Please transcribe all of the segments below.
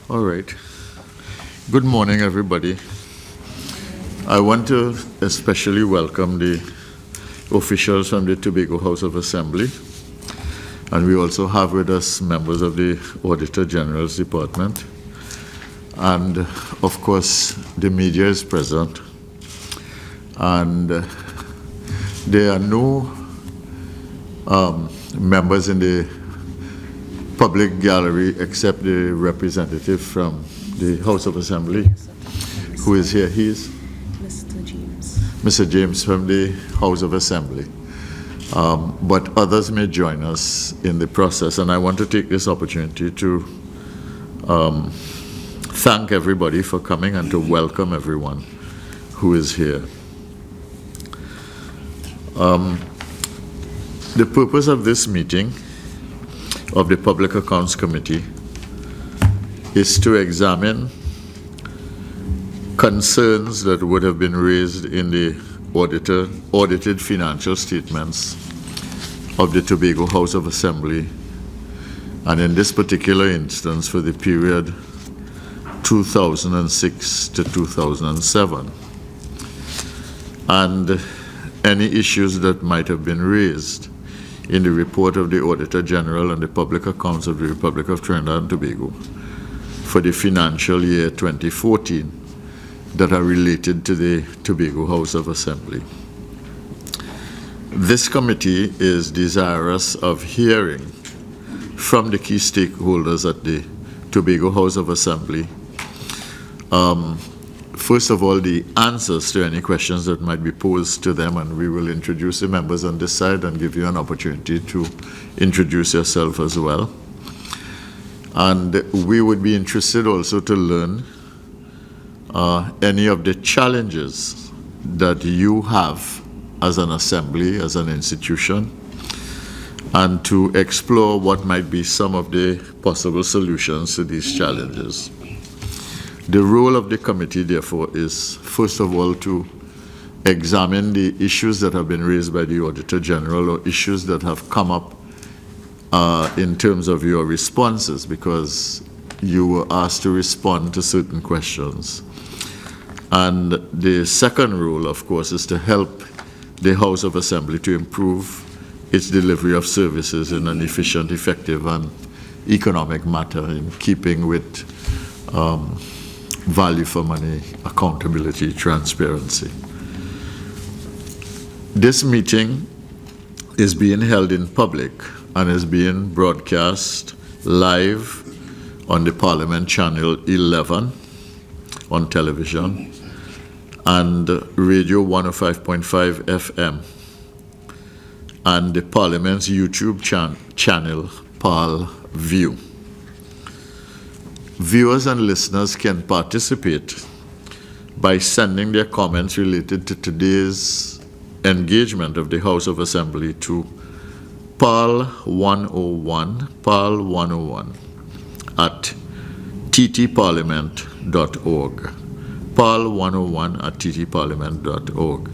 All right. Good morning, everybody. I want to especially welcome the officials from the Tobago House of Assembly. And we also have with us members of the Auditor General's Department. And of course, the media is present. And there are no members in the public gallery except the representative from the House of Assembly, who is here. He is Mr. James. Mr. James from the House of Assembly. But others may join us in the process, and I want to take this opportunity to thank everybody for coming and to welcome everyone who is here. The purpose of this meeting of the Public Accounts Committee is to examine concerns that would have been raised in the audited financial statements of the Tobago House of Assembly, and in this particular instance for the period 2006 to 2007, and any issues that might have been raised in the report of the Auditor General and the public accounts of the Republic of Trinidad and Tobago for the financial year 2014 that are related to the Tobago House of Assembly. This committee is desirous of hearing from the key stakeholders at the Tobago House of Assembly, first of all, the answers to any questions that might be posed to them, and we will introduce the members on this side and give you an opportunity to introduce yourself as well. And we would be interested also to learn any of the challenges that you have as an assembly, as an institution, and to explore what might be some of the possible solutions to these challenges. The role of the committee, therefore, is first of all to examine the issues that have been raised by the Auditor General or issues that have come up in terms of your responses, because you were asked to respond to certain questions. And the second role, of course, is to help the House of Assembly to improve its delivery of services in an efficient, effective, and economic manner in keeping with value for money, accountability, transparency. This meeting is being held in public and is being broadcast live on the Parliament Channel 11 on television and Radio 105.5 FM and the Parliament's YouTube channel, ParlView. Viewers and listeners can participate by sending their comments related to today's engagement of the House of Assembly to PAL101 at ttparliament.org. PAL101 at ttparliament.org.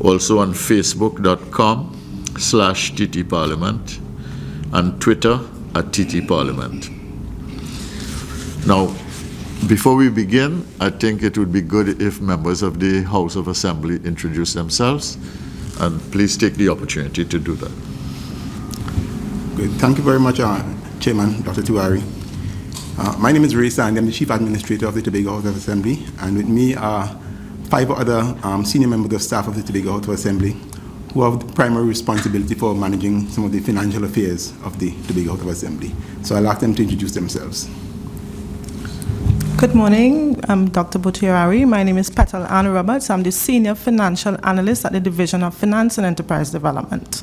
Also on Facebook.com/ttparliament and Twitter at ttparliament. Now, before we begin, I think it would be good if members of the House of Assembly introduce themselves, and please take the opportunity to do that. Good. Thank you very much, Chairman Dr. Tiwari. My name is Raye. I'm the Chief Administrator of the Tobago House of Assembly, and with me are 5 other senior members of staff of the Tobago House of Assembly who have the primary responsibility for managing some of the financial affairs of the Tobago House of Assembly. So I'll ask them to introduce themselves. Good morning. I'm Dr. Butiari. My name is Petal Ann Roberts. I'm the Senior Financial Analyst at the Division of Finance and Enterprise Development.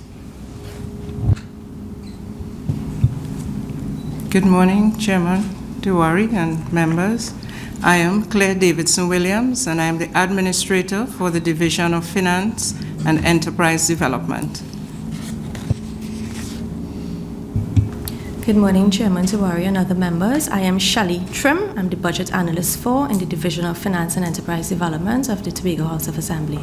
Good morning, Chairman Tiwari and members. I am Claire Davidson-Williams, and I am the Administrator for the Division of Finance and Enterprise Development. Good morning, Chairman Tiwari and other members. I am Shali Trim. I'm the Budget Analyst 4 in the Division of Finance and Enterprise Development of the Tobago House of Assembly.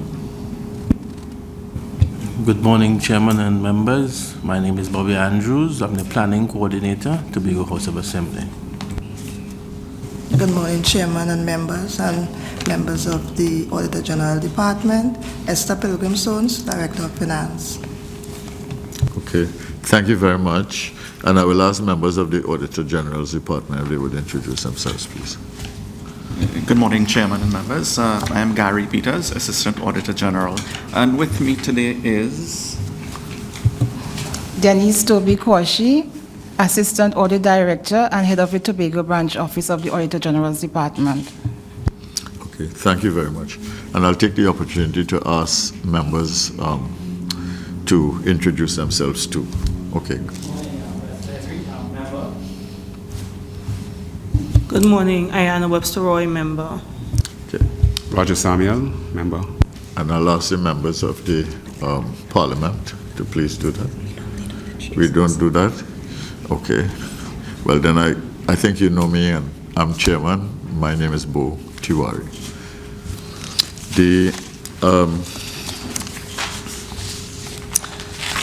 Good morning, Chairman and members. My name is Bobby Andrews. I'm the Planning Coordinator, Tobago House of Assembly. Good morning, Chairman and members of the Auditor General Department. Esther Pilgrim-Sones, Director of Finance. Okay, thank you very much. And I will ask members of the Auditor General's Department if they would introduce themselves, please. Good morning, Chairman and members. I am Gary Peters, Assistant Auditor General, and with me today is Denise Toby-Kwashi, Assistant Audit Director and Head of the Tobago Branch Office of the Auditor General's Department. Okay, thank you very much. And I'll take the opportunity to ask members to introduce themselves too. Okay. Good morning, Ayana Webster-Roy, member. Okay. Roger Samuel, member. And I'll ask the members of the Parliament to please do that. We don't do that? Okay. Well, then I think you know me, and I'm Chairman. My name is Bo Tiwari.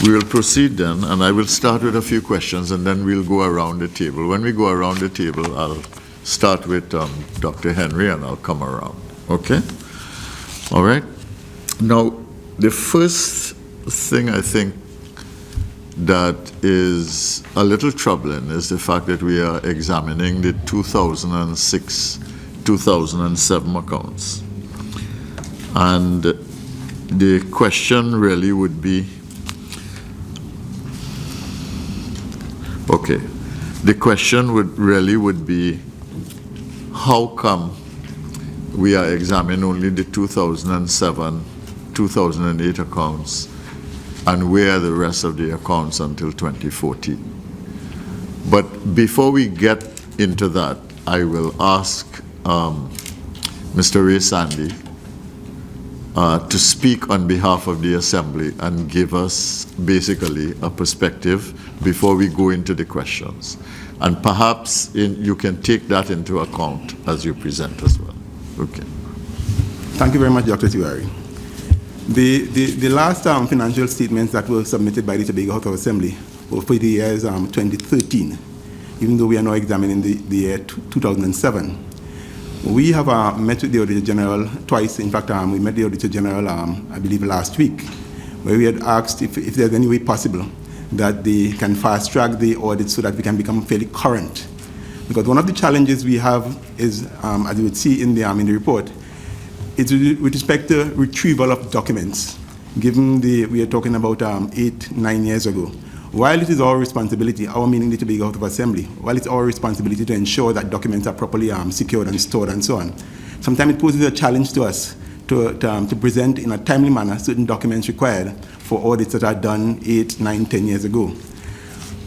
We will proceed then, and I will start with a few questions, and then we'll go around the table. When we go around the table, I'll start with Dr. Henry, and I'll come around. Okay? All right? Now, the first thing I think that is a little troubling is the fact that we are examining the 2006-2007 accounts. And the question really would be, okay, the question would be, how come we are examining only the 2007-2008 accounts, and where are the rest of the accounts until 2014? But before we get into that, I will ask Mr. Raye Sandy to speak on behalf of the Assembly and give us basically a perspective before we go into the questions. And perhaps you can take that into account as you present as well. Okay. Thank you very much, Dr. Tiwari. The last financial statements that were submitted by the Tobago House of Assembly were for the years 2013, even though we are now examining the year 2007. We have met with the Auditor General twice. In fact, we met the Auditor General, I believe, last week, where we had asked if there's any way possible that they can fast-track the audit so that we can become fairly current. Because one of the challenges we have is, as you would see in the report, it's with respect to retrieval of documents, given we are talking about 8-9 years ago. While it is our responsibility, our meaning the Tobago House of Assembly, while it's our responsibility to ensure that documents are properly secured and stored and so on, sometimes it poses a challenge to us to present in a timely manner certain documents required for audits that are done 8, 9, 10 years ago.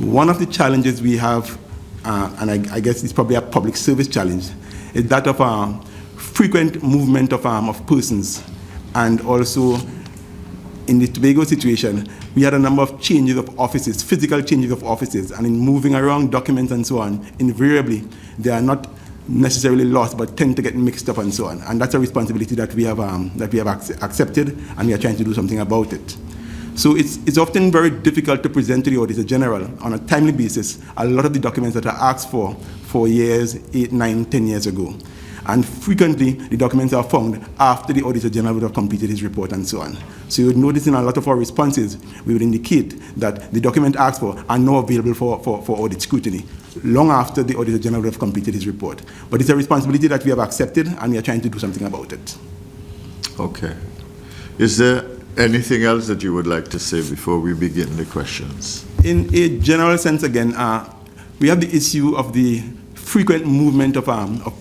One of the challenges we have, and I guess it's probably a public service challenge, is that of frequent movement of persons, and also in the Tobago situation, we had a number of changes of offices, physical changes of offices, and in moving around documents and so on, invariably, they are not necessarily lost, but tend to get mixed up and so on. And that's a responsibility that we have accepted, and we are trying to do something about it. So it's often very difficult to present to the Auditor General on a timely basis a lot of the documents that are asked for years, 8, 9, 10 years ago. And frequently, the documents are found after the Auditor General would have completed his report and so on. So you would notice in a lot of our responses, we would indicate that the document asked for are now available for audit scrutiny, long after the Auditor General would have completed his report. But it's a responsibility that we have accepted, and we are trying to do something about it. Okay. Is there anything else that you would like to say before we begin the questions? In a general sense, again, we have the issue of the frequent movement of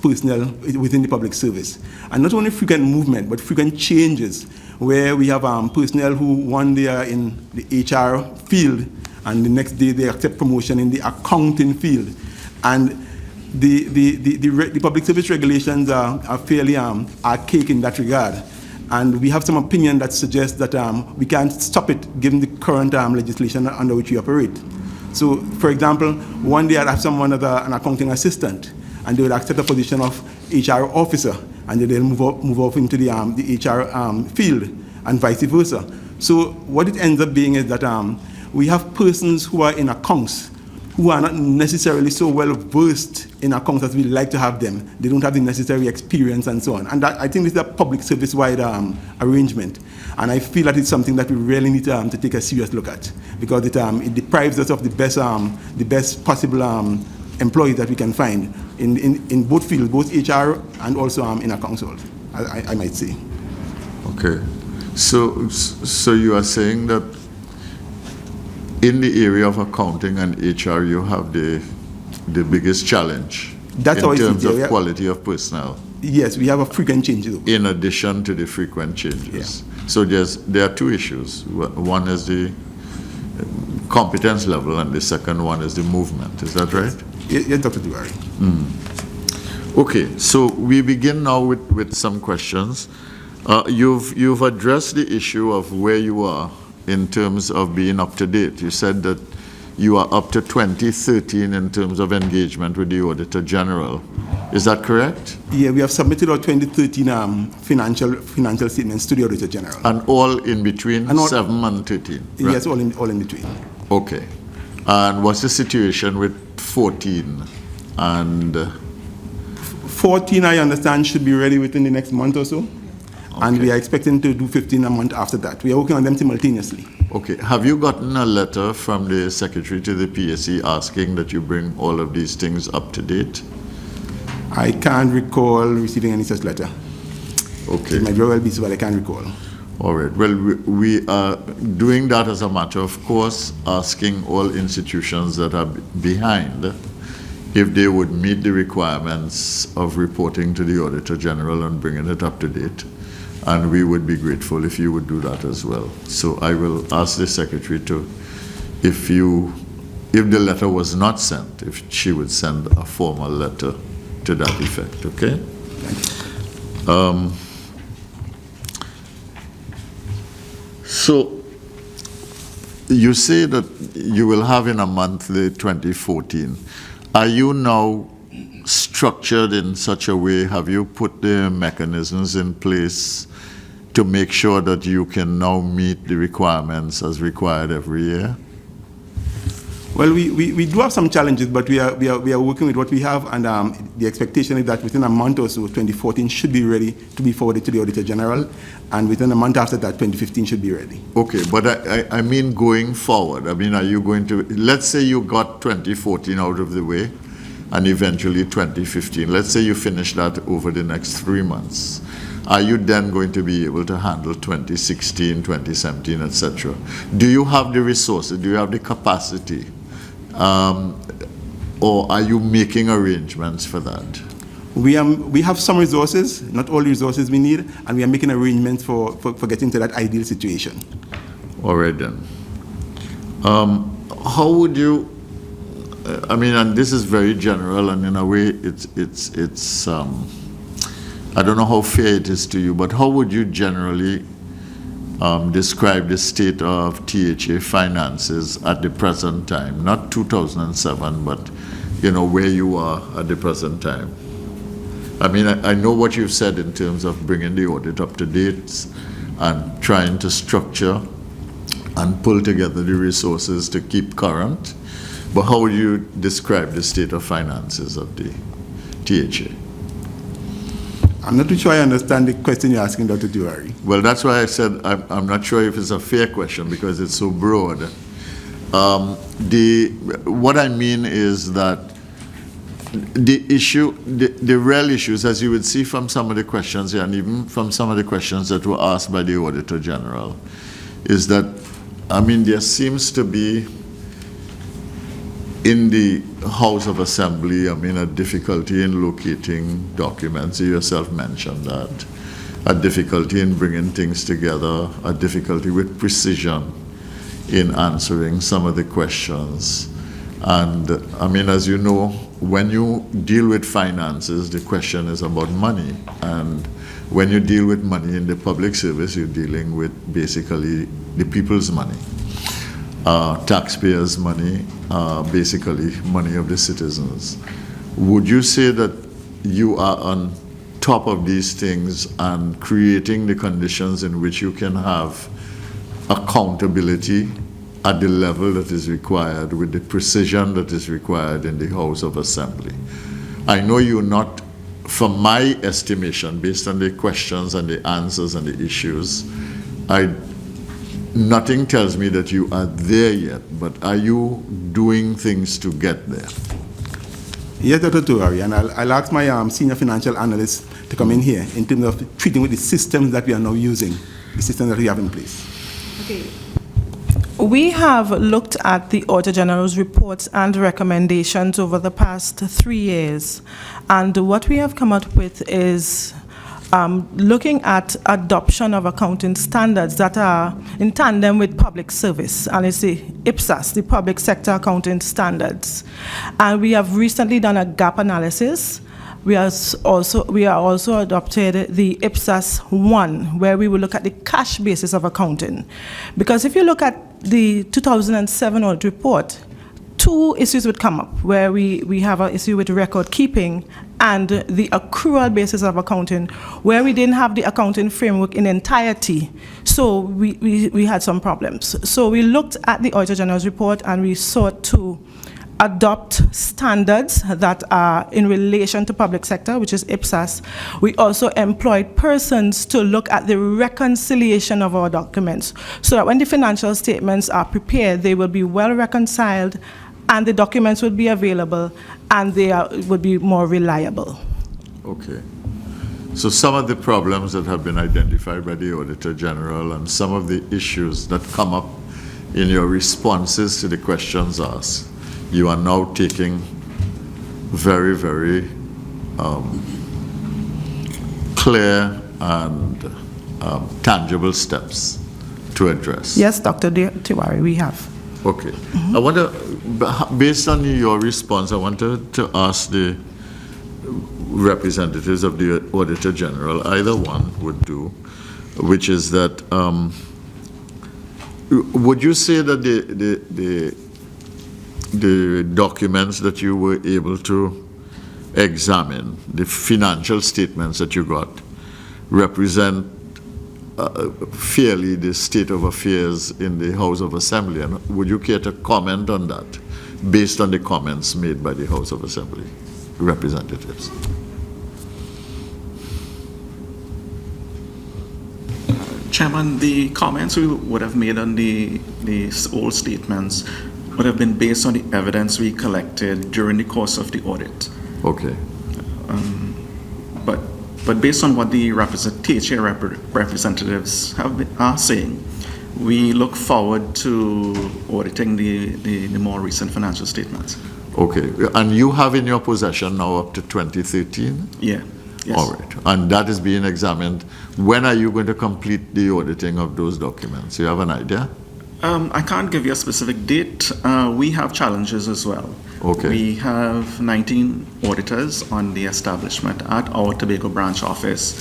personnel within the public service. And not only frequent movement, but frequent changes, where we have personnel who one day are in the HR field, and the next day they accept promotion in the accounting field. And the public service regulations are fairly archaic in that regard. And we have some opinion that suggests that we can't stop it given the current legislation under which we operate. So, for example, one day I'd have someone as an accounting assistant, and they would accept the position of HR officer, and they'll move off into the HR field, and vice versa. So what it ends up being is that we have persons who are in accounts who are not necessarily so well versed in accounts as we like to have them. They don't have the necessary experience and so on. And that, I think this is a public service-wide arrangement. And I feel that it's something that we really need to take a serious look at, because it deprives us of the best possible employees that we can find in both fields, both HR and also in accounts, I might say. Okay. So you are saying that in the area of accounting and HR, you have the biggest challenge in terms of quality of personnel. Yes, we have a frequent changes. In addition to the frequent changes. Yeah. So there are two issues. One is the competence level, and the second one is the movement. Is that right? Yes, Dr. Duari. Okay, so we begin now with some questions. You've addressed the issue of where you are in terms of being up to date. You said that you are up to 2013 in terms of engagement with the Auditor General. Is that correct? Yeah, we have submitted our 2013 financial statements to the Auditor General. And all in between 7 and 13? Right? Yes, all in between. Okay. And what's the situation with 14? And 14, I understand, should be ready within the next month or so. Okay. And we are expecting to do 15 a month after that. We are working on them simultaneously. Okay. Have you gotten a letter from the Secretary to the PSC asking that you bring all of these things up to date? I can't recall receiving any such letter. Okay. It might very well be so, but I can't recall. All right. Well, we are doing that as a matter of course, asking all institutions that are behind if they would meet the requirements of reporting to the Auditor General and bringing it up to date. And we would be grateful if you would do that as well. So I will ask the Secretary to, if the letter was not sent, if she would send a formal letter to that effect, okay? So you say that you will have in a month the 2014. Are you now structured in such a way, have you put the mechanisms in place to make sure that you can now meet the requirements as required every year? Well, we do have some challenges, but we are working with what we have, and the expectation is that within a month or so, 2014 should be ready to be forwarded to the Auditor General, and within a month after that, 2015 should be ready. Okay, but I mean going forward. I mean, are you going to, let's say you got 2014 out of the way, and eventually 2015. Let's say you finish that over the next 3 months. Are you then going to be able to handle 2016, 2017, etc.? Do you have the resources? Do you have the capacity? Or are you making arrangements for that? We have some resources, not all the resources we need, and we are making arrangements for getting to that ideal situation. All right then. How would you, I mean, and this is very general, and in a way it's I don't know how fair it is to you, but how would you generally describe the state of THA finances at the present time? Not 2007, but, you know, where you are at the present time. I mean, I know what you've said in terms of bringing the audit up to date and trying to structure and pull together the resources to keep current, but how would you describe the state of finances of the THA? I'm not too sure I understand the question you're asking, Dr. Duari. Well, that's why I said I'm not sure if it's a fair question because it's so broad. What I mean is that the issue, the real issues, as you would see from some of the questions here, and even from some of the questions that were asked by the Auditor General, is that, I mean, there seems to be in the House of Assembly, I mean, a difficulty in locating documents. You yourself mentioned that. A difficulty in bringing things together, a difficulty with precision in answering some of the questions. And I mean, as you know, when you deal with finances, the question is about money. And when you deal with money in the public service, you're dealing with basically the people's money. Taxpayers' money, basically money of the citizens. Would you say that you are on top of these things and creating the conditions in which you can have accountability at the level that is required, with the precision that is required in the House of Assembly. I know you're not, from my estimation, based on the questions and the answers and the issues, nothing tells me that you are there yet, but are you doing things to get there? Yes, Dr. Tuari, and I'll ask my senior financial analyst to come in here in terms of treating with the systems that we are now using, the systems that we have in place. Okay. We have looked at the Auditor General's reports and recommendations over the past 3 years, and what we have come up with is looking at adoption of accounting standards that are in tandem with public service, and it's the IPSAS, the Public Sector Accounting Standards. And we have recently done a gap analysis. We are also adopted the IPSAS 1, where we will look at the cash basis of accounting. Because if you look at the 2007 audit report, 2 issues would come up, where we have an issue with record keeping and the accrual basis of accounting, where we didn't have the accounting framework in entirety. So we had some problems. So we looked at the Auditor General's report and we sought to adopt standards that are in relation to public sector, which is IPSAS. We also employed persons to look at the reconciliation of our documents, so that when the financial statements are prepared, they will be well reconciled, and the documents would be available, and they would be more reliable. Okay. So some of the problems that have been identified by the Auditor General and some of the issues that come up in your responses to the questions asked, you are now taking very, very clear and tangible steps to address. Yes, Dr. Tiwari, we have. Okay. I want to, based on your response, I wanted to ask the representatives of the Auditor General, either one would do, which is that, would you say that the documents that you were able to examine, the financial statements that you got, represent fairly the state of affairs in the House of Assembly? And would you care to comment on that, based on the comments made by the House of Assembly representatives? Chairman, the comments we would have made on the old statements would have been based on the evidence we collected during the course of the audit. Okay. But based on what the THA representatives are saying, we look forward to auditing the more recent financial statements. Okay. And you have in your possession now up to 2013? Yeah. Yes. All right. And that is being examined. When are you going to complete the auditing of those documents? You have an idea? I can't give you a specific date. We have challenges as well. Okay. We have 19 auditors on the establishment at our Tobago branch office,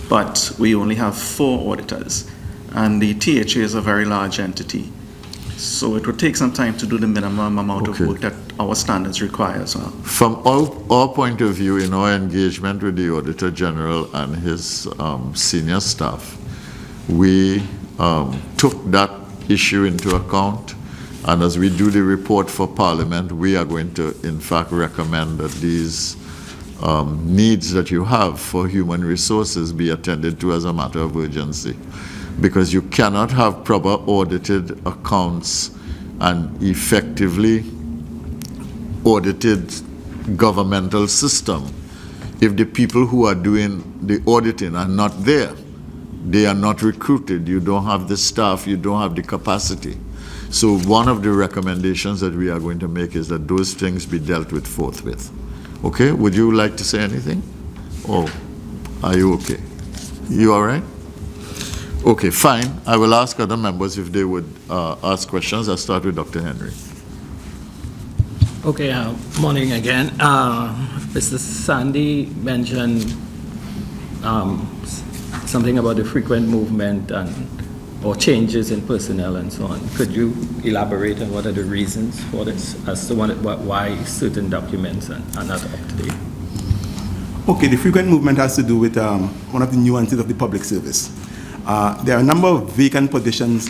but we only have 4 auditors. And the THA is a very large entity. So it would take some time to do the minimum amount of work that our standards require as well. From our point of view, in our engagement with the Auditor General and his senior staff, we took that issue into account, and as we do the report for Parliament, we are going to in fact recommend that these needs that you have for human resources be attended to as a matter of urgency, because you cannot have proper audited accounts and effectively audited governmental system if the people who are doing the auditing are not there. They are not recruited, you don't have the staff, you don't have the capacity. So one of the recommendations that we are going to make is that those things be dealt with forthwith. Okay, would you like to say anything? Or are you okay? You all right? Okay, fine. I will ask other members if they would ask questions. I'll start with Dr. Henry. Okay, morning again. Mr. Sandy mentioned something about the frequent movement or changes in personnel and so on. Could you elaborate on what are the reasons for this, as to why certain documents are not up to date? Okay, the frequent movement has to do with one of the nuances of the public service. there are a number of vacant positions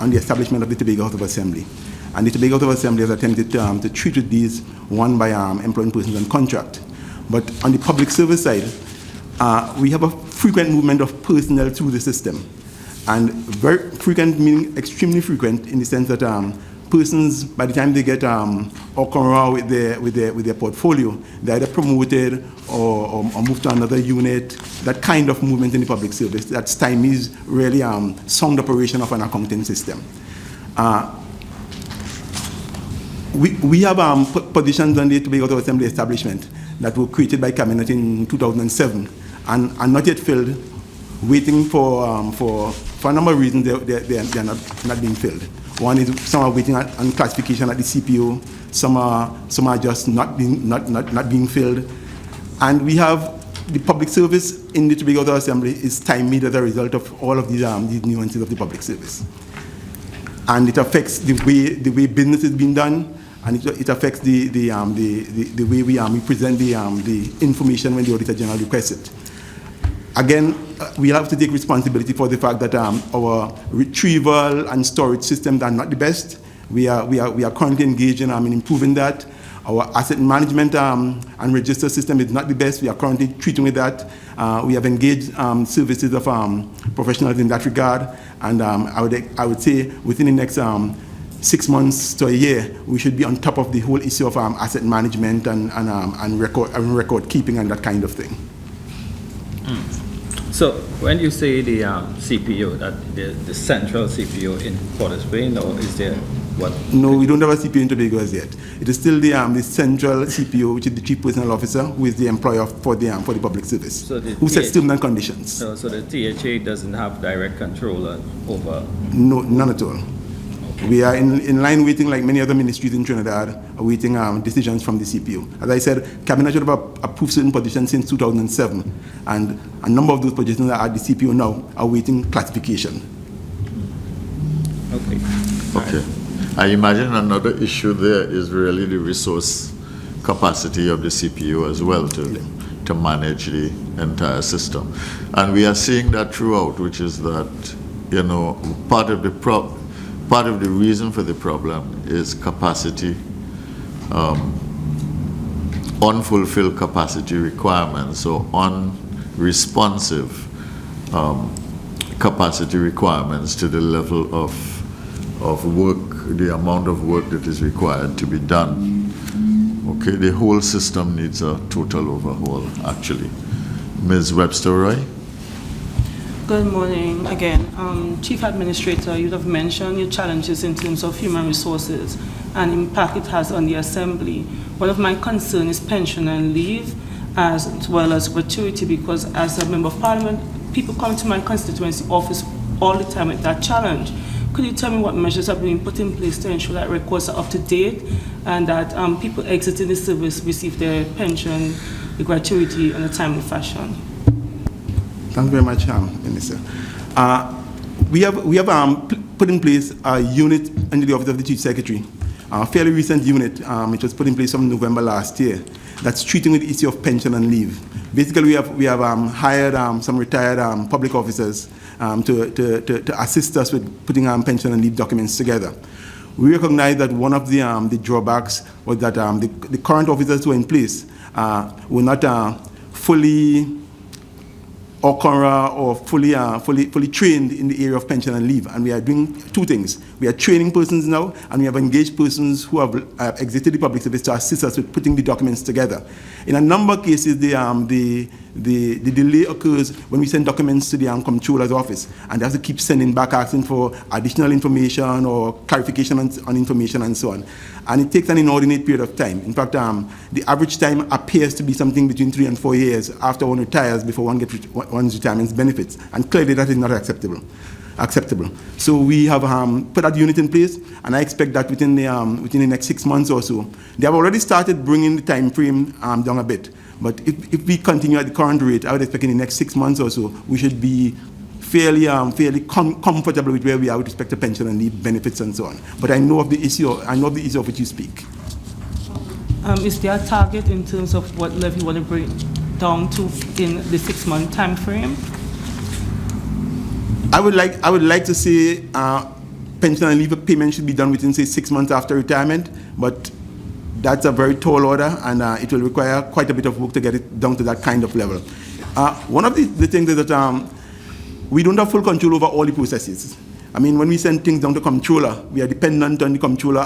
on the establishment of the Tobago House of Assembly. And the Tobago House of Assembly has attempted to treat with these, one by employing persons on contract. But on the public service side, we have a frequent movement of personnel through the system. And very frequent meaning extremely frequent in the sense that persons, by the time they get Okora with their portfolio, they're either promoted or moved to another unit. That kind of movement in the public service, that stymies really sound operation of an accounting system. We have positions on the Tobago House of Assembly establishment that were created by Cabinet in 2007 and are not yet filled, waiting for a number of reasons they are not being filled. One is some are waiting on classification at the CPO, some are just not being filled. And we have the public service in the Tobago House of Assembly is stymied as a result of all of these nuances of the public service. And it affects the way business is being done, and it affects the way we present the information when the Auditor General requests it. Again, we have to take responsibility for the fact that our retrieval and storage systems are not the best. We are currently engaged in improving that. Our asset management and register system is not the best. We are currently treating with that. We have engaged services of professionals in that regard, and I would say within the next 6 months to a year, we should be on top of the whole issue of asset management and record keeping and that kind of thing. So when you say the CPO, that the central CPO in Port of Spain, or is there what? No, we don't have a CPO in Tobago as yet. It is still the central CPO, which is the Chief Personnel Officer, who is the employer for the public service, So who sets terms and conditions. So the THA doesn't have direct control over? No, none at all. We are in line waiting, like many other ministries in Trinidad, awaiting decisions from the CPO. As I said, Cabinet should have approved certain positions since 2007, and a number of those positions are at the CPO now, awaiting classification. Okay. I imagine another issue there is really the resource capacity of the CPO as well to manage the entire system. And we are seeing that throughout, which is that, part of the reason for the problem is capacity, unfulfilled capacity requirements, so unresponsive capacity requirements to the level of work, the amount of work that is required to be done. Okay, the whole system needs a total overhaul, actually. Ms. Webster-Roy? Good morning again. Chief Administrator, you have mentioned your challenges in terms of human resources and impact it has on the Assembly. One of my concerns is pension and leave, as well as gratuity, because as a Member of Parliament, people come to my constituency office all the time with that challenge. Could you tell me what measures are being put in place to ensure that records are up to date and that people exiting the service receive their pension, the gratuity in a timely fashion? Thank you very much, Minister. We have put in place a unit under the Office of the Chief Secretary, a fairly recent unit, which was put in place from November last year, that's treating with the issue of pension and leave. Basically, we have hired some retired public officers to assist us with putting pension and leave documents together. We recognize that one of the drawbacks was that the current officers who were in place were not fully or fully trained in the area of pension and leave. And we are doing two things. We are training persons now, and we have engaged persons who have exited the public service to assist us with putting the documents together. In a number of cases, the delay occurs when we send documents to the Comptroller's office, and they have to keep sending back, asking for additional information or clarification on information and so on. And it takes an inordinate period of time. In fact, the average time appears to be something between 3 and 4 years after one retires before one gets one's retirement benefits. And clearly that is not acceptable. So we have put that unit in place, and I expect that within the next 6 months or so. They have already started bringing the time frame down a bit. But if we continue at the current rate, I would expect in the next 6 months or so, we should be fairly comfortable with where we are with respect to pension and leave benefits and so on. But I know of the issue of which you speak. Is there a target in terms of what level you want to bring down to in the 6-month time frame? I would like to say pension and leave payment should be done within, say, 6 months after retirement, but that's a very tall order, and it will require quite a bit of work to get it down to that kind of level. One of the things is that we don't have full control over all the processes. I mean, when we send things down to comptroller, we are dependent on the comptroller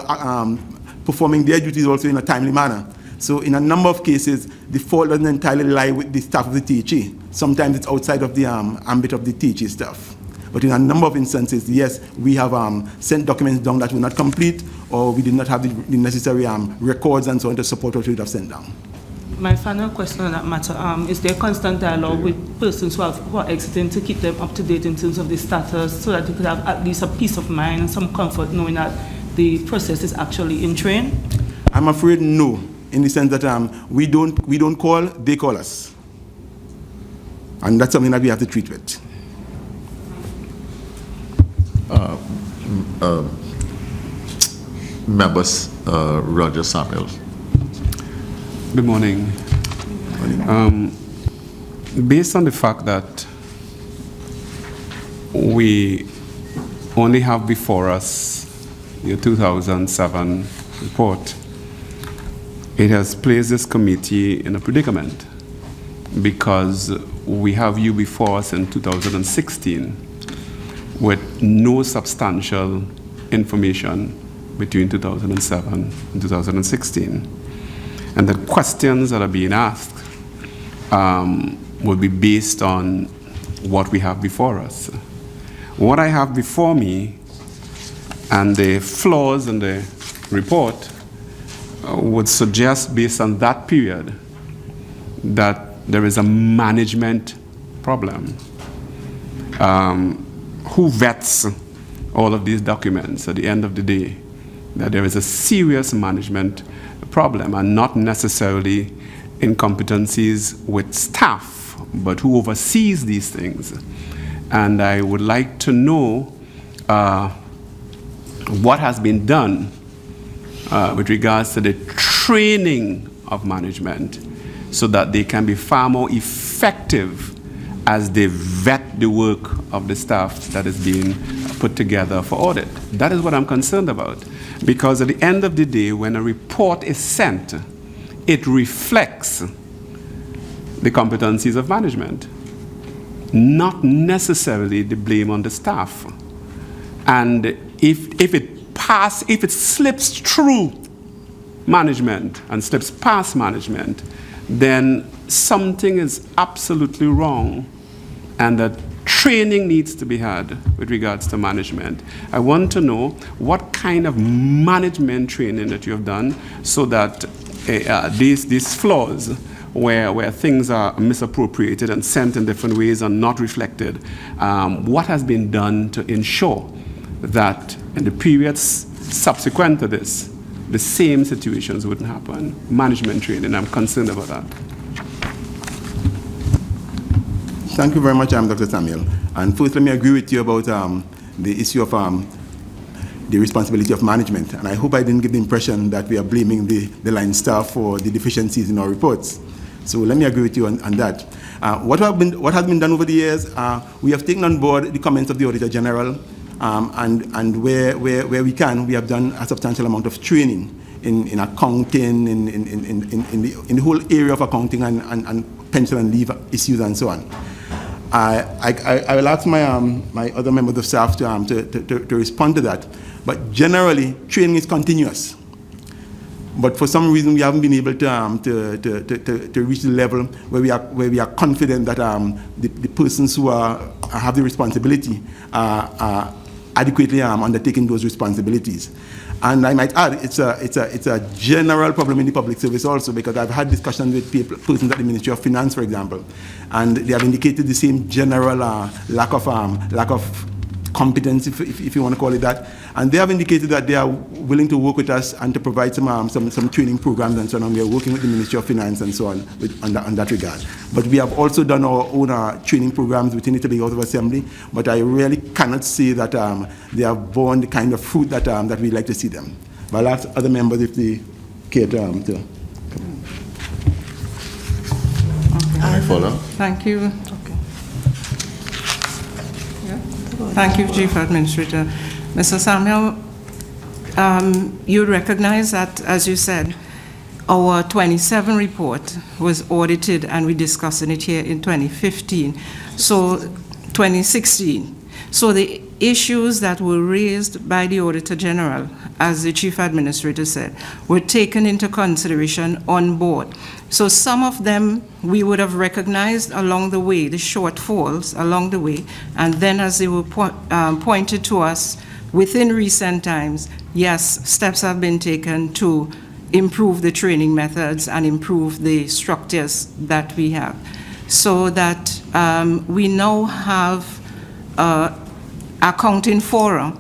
performing their duties also in a timely manner. So in a number of cases, the fault doesn't entirely lie with the staff of the THA. Sometimes it's outside of the ambit of the THA staff. But in a number of instances, yes, we have sent documents down that were not complete, or we did not have the necessary records and so on to support what we would have sent down. My final question on that matter, is there constant dialogue with persons who are exiting to keep them up to date in terms of the status, so that they could have at least a peace of mind and some comfort knowing that the process is actually in train? I'm afraid no, in the sense that we don't call, they call us. And that's something that we have to treat with. Members, Roger Samuel. Good morning. Based on the fact that we only have before us your 2007 report, it has placed this committee in a predicament, because we have you before us in 2016 with no substantial information between 2007 and 2016. And the questions that are being asked will be based on what we have before us. What I have before me and the flaws in the report would suggest, based on that period, that there is a management problem. Who vets all of these documents at the end of the day? That there is a serious management problem, and not necessarily incompetencies with staff, but who oversees these things. And I would like to know what has been done with regards to the training of management, so that they can be far more effective as they vet the work of the staff that is being put together for audit. That is what I'm concerned about. Because at the end of the day, when a report is sent, it reflects the competencies of management, not necessarily the blame on the staff. And if it slips through management and slips past management, then something is absolutely wrong, and that training needs to be had with regards to management. I want to know what kind of management training that you have done, so that these flaws where things are misappropriated and sent in different ways and not reflected, what has been done to ensure that in the periods subsequent to this, the same situations wouldn't happen. Management training, I'm concerned about that. Thank you very much, Dr. Samuel. And first, let me agree with you about the issue of the responsibility of management. And I hope I didn't give the impression that we are blaming the line staff for the deficiencies in our reports. So let me agree with you on that. What has been done over the years, we have taken on board the comments of the Auditor General, and where we can, we have done a substantial amount of training in accounting, in the whole area of accounting and pension and leave issues and so on. I will ask my other members of staff to respond to that. But generally, training is continuous. But for some reason, we haven't been able to reach the level where we are confident that the persons who have the responsibility are adequately undertaking those responsibilities. And I might add, it's a general problem in the public service also, because I've had discussions with persons at the Ministry of Finance, for example, and they have indicated the same general lack of competence, if you want to call it that. And they have indicated that they are willing to work with us and to provide some training programs and so on. And we are working with the Ministry of Finance and so on on that regard. But we have also done our own training programs within the Tobago House of Assembly. But I really cannot say that they have borne the kind of fruit that we'd like to see them. But I'll ask other members if they care to come in. I follow. Thank you. Okay. Thank you, Chief Administrator. Mr. Samuel, you recognize that, as you said, our 27 report was audited and we're discussing it here in 2015, so 2016. So the issues that were raised by the Auditor General, as the Chief Administrator said, were taken into consideration on board. So some of them we would have recognized along the way, the shortfalls along the way, and then as they were pointed to us within recent times, yes, steps have been taken to improve the training methods and improve the structures that we have. So that we now have accounting forum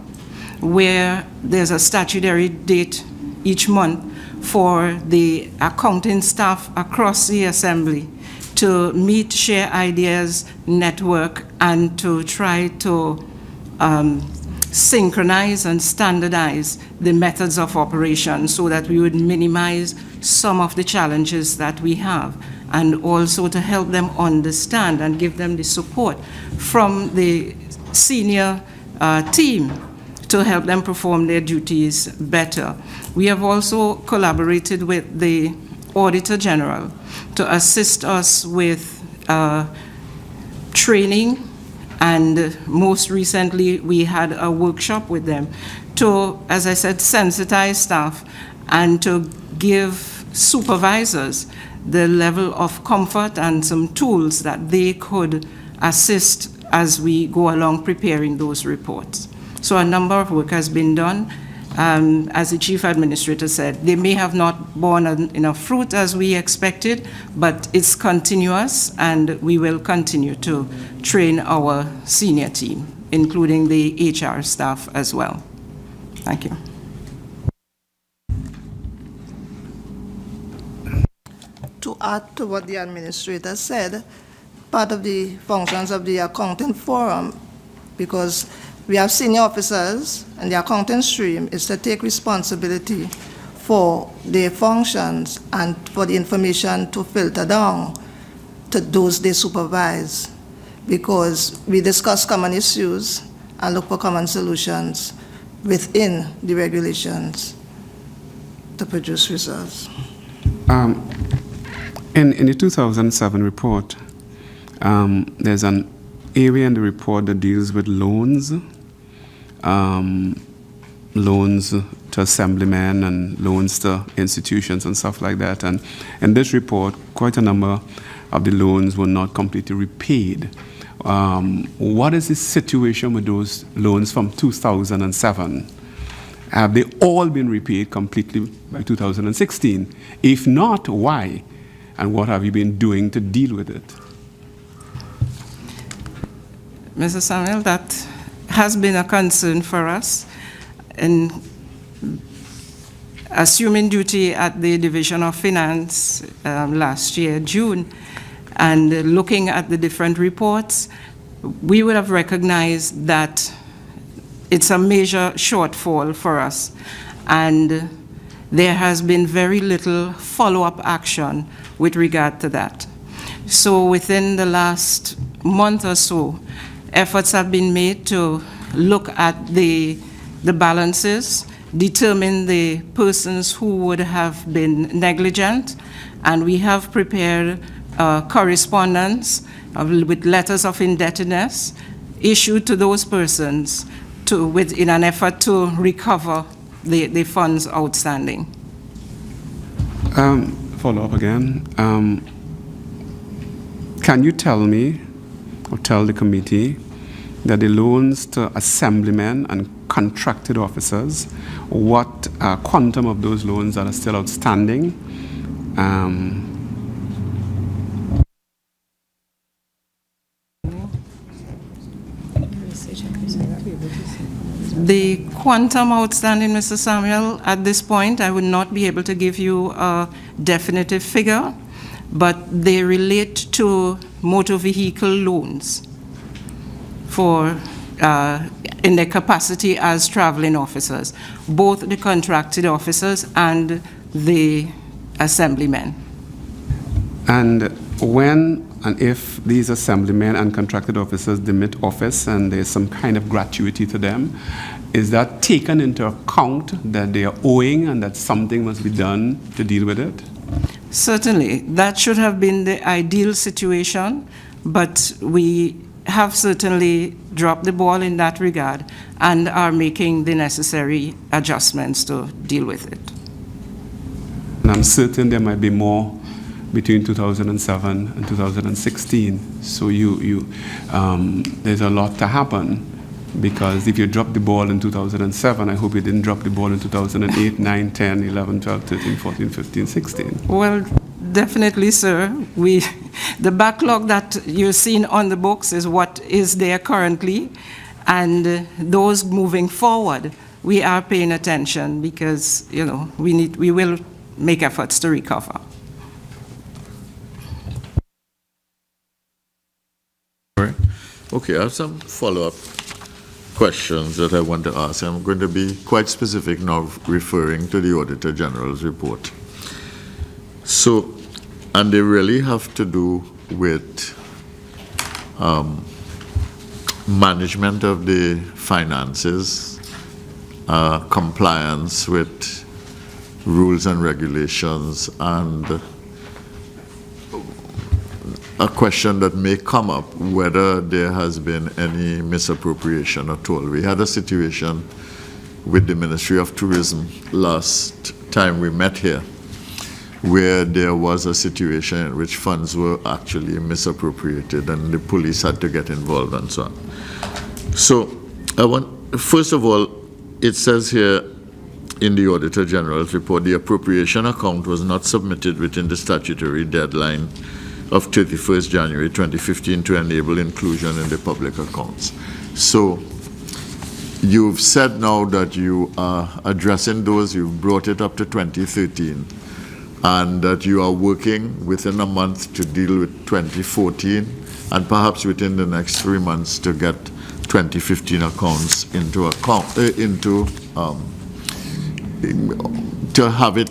where there's a statutory date each month for the accounting staff across the Assembly to meet, share ideas, network, and to try to synchronize and standardize the methods of operation so that we would minimize some of the challenges that we have, and also to help them understand and give them the support from the senior team to help them perform their duties better. We have also collaborated with the Auditor General to assist us with training, and most recently we had a workshop with them to, as I said, sensitize staff and to give supervisors the level of comfort and some tools that they could assist as we go along preparing those reports. So a number of work has been done. As the Chief Administrator said, they may have not borne enough fruit as we expected, but it's continuous, and we will continue to train our senior team, including the HR staff as well. Thank you. To add to what the Administrator said, part of the functions of the accounting forum, because we have senior officers, and the accounting stream is to take responsibility for their functions and for the information to filter down to those they supervise, because we discuss common issues and look for common solutions within the regulations to produce results. In the 2007 report, there's an area in the report that deals with loans, loans to assemblymen and loans to institutions and stuff like that. And in this report, quite a number of the loans were not completely repaid. What is the situation with those loans from 2007? Have they all been repaid completely by 2016? If not, why? And what have you been doing to deal with it? Mr. Samuel, that has been a concern for us. In assuming duty at the Division of Finance last year, June, and looking at the different reports, we would have recognized that it's a major shortfall for us, and there has been very little follow-up action with regard to that. So within the last month or so, efforts have been made to look at the balances, determine the persons who would have been negligent, and we have prepared correspondence with letters of indebtedness issued to those persons in an effort to recover the funds outstanding. Follow up again. Can you tell me, or tell the committee, that the loans to assemblymen and contracted officers, what quantum of those loans that are still outstanding? The quantum outstanding, Mr. Samuel, at this point, I would not be able to give you a definitive figure, but they relate to motor vehicle loans for in their capacity as traveling officers, both the contracted officers and the assemblymen. And when And if these assemblymen and contracted officers demit office and there's some kind of gratuity to them, is that taken into account that they are owing and that something must be done to deal with it? Certainly, that should have been the ideal situation, but we have certainly dropped the ball in that regard and are making the necessary adjustments to deal with it. And I'm certain there might be more between 2007 and 2016. So there's a lot to happen, because if you dropped the ball in 2007, I hope you didn't drop the ball in 2008, 9, 10, 11, 12, 13, 14, 15, 16. Well, definitely, sir. The backlog that you're seeing on the books is what is there currently, and those moving forward, we are paying attention because, we will make efforts to recover. All right. Okay, I have some follow-up questions that I want to ask. I'm going to be quite specific now, referring to the Auditor General's report. So, and they really have to do with management of the finances, compliance with rules and regulations, and a question that may come up, whether there has been any misappropriation at all. We had a situation with the Ministry of Tourism last time we met here, where there was a situation in which funds were actually misappropriated and the police had to get involved and so on. So, first of all, it says here in the Auditor General's report, the appropriation account was not submitted within the statutory deadline of 31st January 2015 to enable inclusion in the public accounts. So, you've said now that you are addressing those, you've brought it up to 2013, and that you are working within a month to deal with 2014, and perhaps within the next 3 months to get 2015 accounts to have it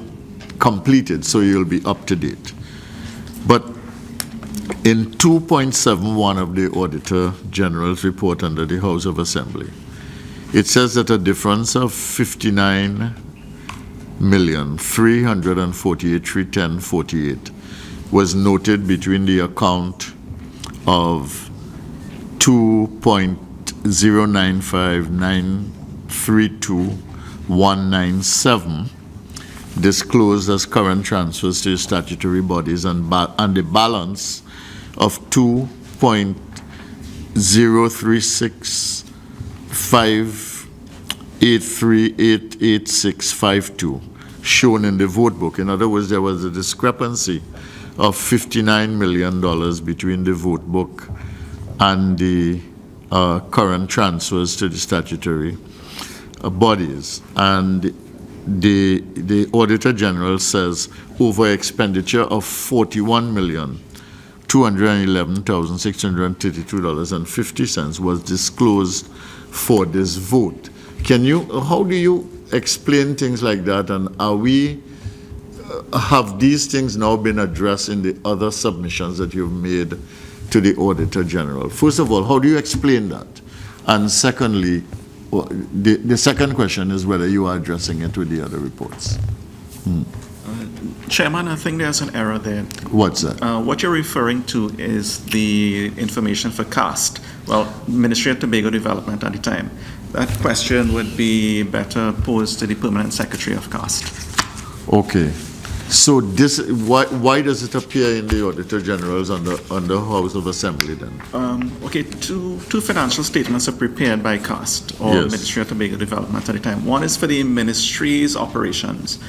completed, so you'll be up to date. But in 2.71 of the Auditor General's report under the House of Assembly, it says that a difference of 59,348,310.48 was noted between the account of 2.095,932,197 disclosed as current transfers to statutory bodies, and the balance of 2.036,583,886.52 shown in the vote book. In other words, there was a discrepancy of $59 million between the vote book and the current transfers to the statutory bodies. And the Auditor General says over expenditure of $41,211,632.50 was disclosed for this vote. How do you explain things like that, and have these things now been addressed in the other submissions that you've made to the Auditor General? First of all, how do you explain that? And secondly, the second question is whether you are addressing it with the other reports. Chairman, I think there's an error there. What's that? What you're referring to is the information for CAST. Well, Ministry of Tobago Development at the time. That question would be better posed to the Permanent Secretary of CAST. Okay. So why does it appear in the Auditor General's under House of Assembly then? Okay, two financial statements are prepared by CAST, or Yes. Ministry of Tobago Development at the time. One is for the ministry's operations,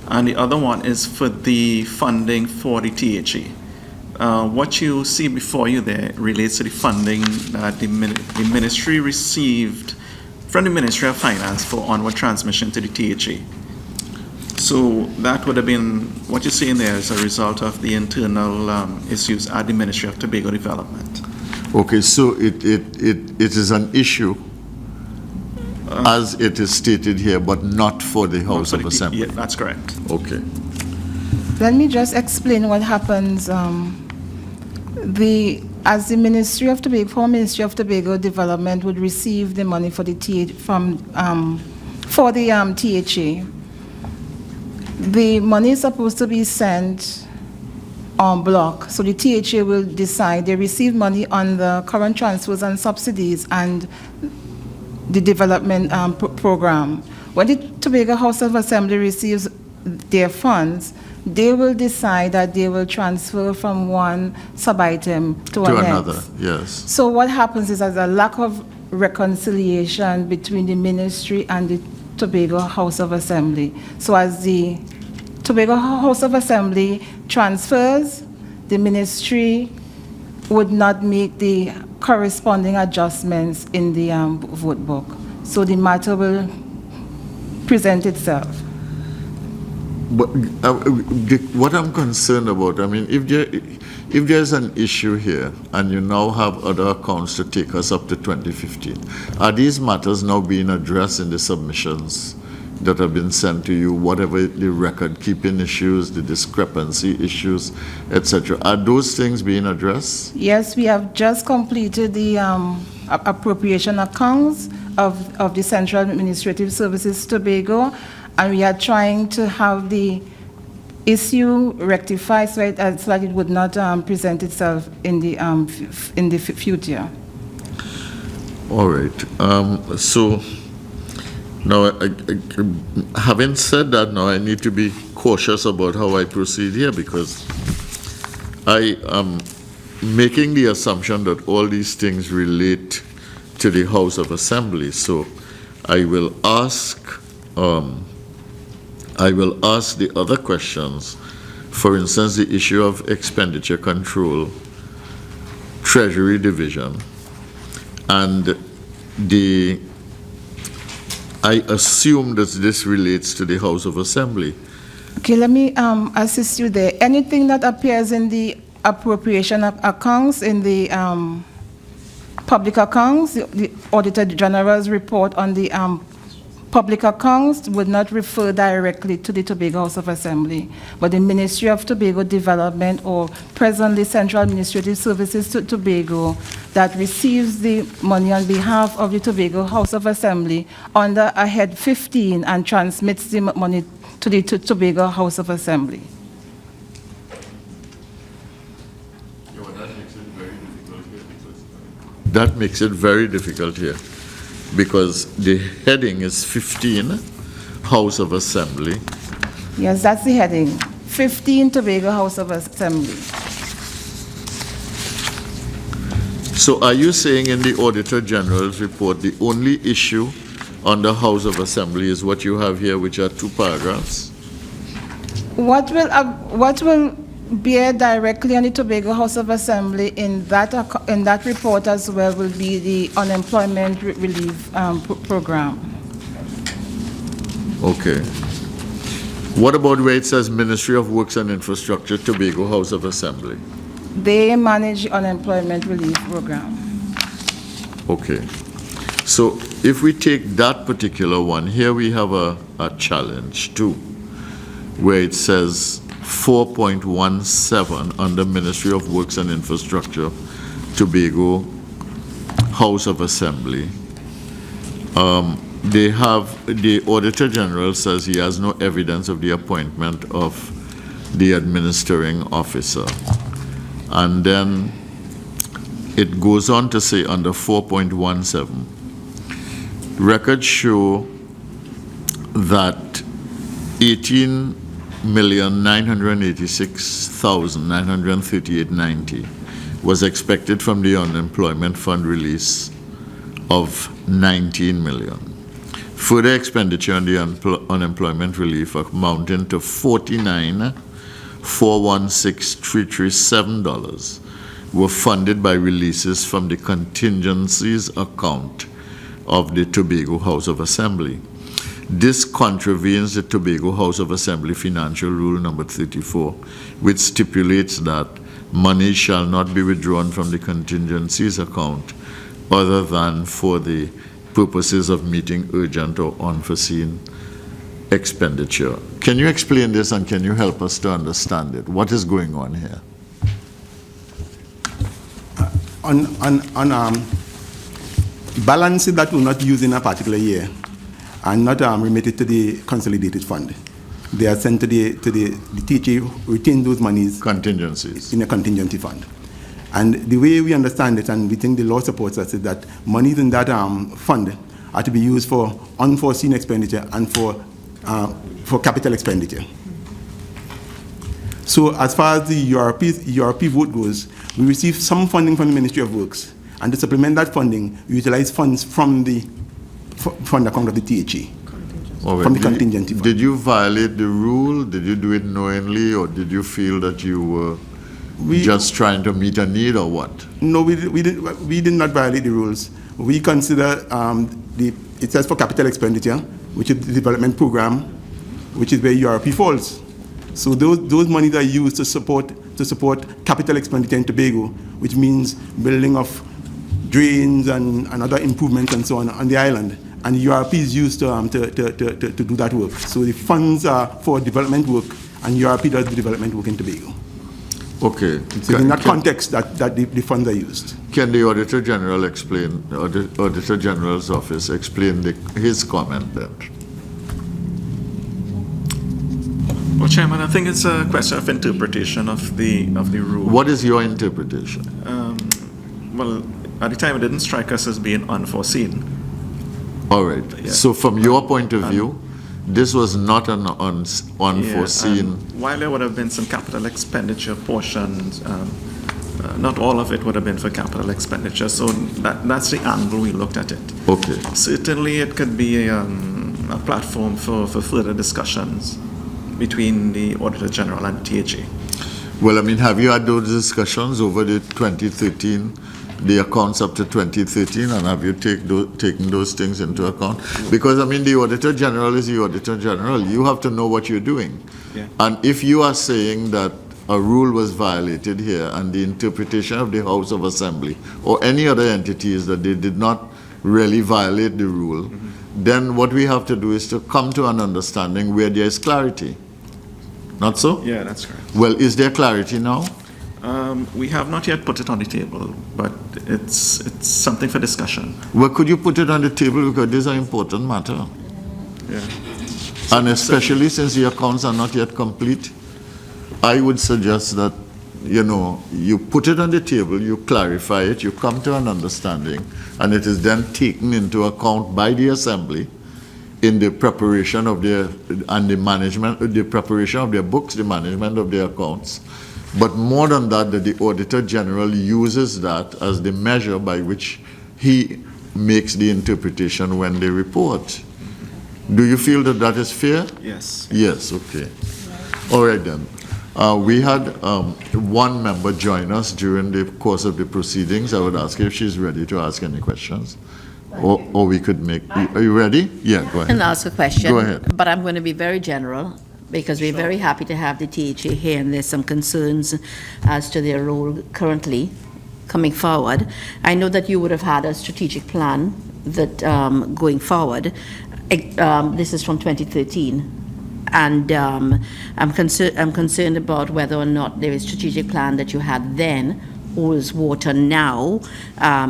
and the other one is for the funding for the THE. What you see before you there relates to the funding that the ministry received from the Ministry of Finance for onward transmission to the THE. So that would have been, what you see in there is a result of the internal issues at the Ministry of Tobago Development. Okay, so it is an issue as it is stated here, but not for the House of Assembly. Yeah, that's correct. Okay. Let me just explain what happens. As the Ministry of Tobago Development would receive the money for the THA, the money is supposed to be sent en bloc. So the THA will decide. They receive money on the current transfers and subsidies and the development program. When the Tobago House of Assembly receives their funds, they will decide that they will transfer from one sub-item to another, yes. So what happens is there's a lack of reconciliation between the ministry and the Tobago House of Assembly. So as the Tobago House of Assembly transfers, the ministry would not make the corresponding adjustments in the vote book. So the matter will present itself. But what I'm concerned about, I mean, if there's an issue here and you now have other accounts to take us up to 2015, are these matters now being addressed in the submissions that have been sent to you, whatever the record-keeping issues, the discrepancy issues, etc.? Are those things being addressed? Yes, we have just completed the appropriation accounts of the Central Administrative Services Tobago, and we are trying to have the issue rectified so that it would not present itself in the future. All right. So now, having said that, now I need to be cautious about how I proceed here, because I am making the assumption that all these things relate to the House of Assembly. So I will ask the other questions. For instance, the issue of expenditure control, Treasury Division, and I assume that this relates to the House of Assembly. Okay, let me assist you there. Anything that appears in the appropriation accounts, in the public accounts, the Auditor General's report on the public accounts would not refer directly to the Tobago House of Assembly, but the Ministry of Tobago Development, or presently Central Administrative Services to Tobago, that receives the money on behalf of the Tobago House of Assembly under a head 15 and transmits the money to the Tobago House of Assembly. That makes it very difficult here, because the heading is 15, House of Assembly. Yes, that's the heading, 15 Tobago House of Assembly. So are you saying in the Auditor General's report, the only issue on the House of Assembly is what you have here, which are 2 paragraphs? What will bear directly on the Tobago House of Assembly in that report as well will be the unemployment relief program. Okay. What about where it says Ministry of Works and Infrastructure, Tobago House of Assembly? They manage the unemployment relief program. Okay. So if we take that particular one, here we have a challenge too, where it says 4.17 under Ministry of Works and Infrastructure, Tobago House of Assembly. The Auditor General says he has no evidence of the appointment of the administering officer. And then it goes on to say under 4.17, records show that 18,986,938.90 was expected from the unemployment fund release of 19 million. Further expenditure on the unemployment relief amounting to $49,416,337 were funded by releases from the contingencies account of the Tobago House of Assembly. This contravenes the Tobago House of Assembly Financial Rule number 34, which stipulates that money shall not be withdrawn from the contingencies account other than for the purposes of meeting urgent or unforeseen expenditure. Can you explain this, and can you help us to understand it? What is going on here? on balances that were not used in a particular year and not remitted to the consolidated fund. They are sent to the THA, retain those monies. Contingencies. In a contingency fund. And the way we understand it, and we think the law supports us, is that monies in that fund are to be used for unforeseen expenditure and for capital expenditure. So as far as the URP vote goes, we receive some funding from the Ministry of Works, and to supplement that funding, we utilize funds from the fund account of the THA, from the contingency fund. Did you violate the rule? Did you do it knowingly, or did you feel that you were just trying to meet a need, or what? No, we did not violate the rules. We consider it says for capital expenditure, which is the development program, which is where URP falls. So those monies are used to support capital expenditure in Tobago, which means building of drains and other improvements and so on the island. And URP is used to do that work. So the funds are for development work, and URP does the development work in Tobago. Okay. So in that context that the funds are used. Can the Auditor General explain, or the Auditor General's office explain his comment then? Well, Chairman, I think it's a question of interpretation of the rule. What is your interpretation? Well, at the time, it didn't strike us as being unforeseen. All right. Yeah. So from your point of view, this was not an unforeseen... Yeah, while there would have been some capital expenditure portions, not all of it would have been for capital expenditure. So that's the angle we looked at it. Okay. Certainly, it could be a platform for further discussions between the Auditor General and THA. Well, I mean, have you had those discussions over the 2013, the accounts up to 2013, and have you taken those things into account? Because, I mean, the Auditor General is the Auditor General. You have to know what you're doing. Yeah. And if you are saying that a rule was violated here and the interpretation of the House of Assembly or any other entity is that they did not really violate the rule, then what we have to do is to come to an understanding where there is clarity. Not so? Yeah, that's correct. Well, is there clarity now? We have not yet put it on the table, but it's something for discussion. Well, could you put it on the table, because this is an important matter? Yeah. And especially since the accounts are not yet complete, I would suggest that, you put it on the table, you clarify it, you come to an understanding, and it is then taken into account by the Assembly in the preparation of the management, the preparation of their books, the management of their accounts. But more than that, the Auditor General uses that as the measure by which he makes the interpretation when they report. Do you feel that that is fair? Yes. Yes, okay. All right then. We had one member join us during the course of the proceedings. I would ask her if she's ready to ask any questions. Or we could make... Are you ready? Yeah, go ahead. And ask a question. Go ahead. But I'm going to be very general, because we're very happy to have the THA here, and there's some concerns as to their role currently coming forward. I know that you would have had a strategic plan that going forward. This is from 2013, and I'm concerned about whether or not there is a strategic plan that you had then holds water now,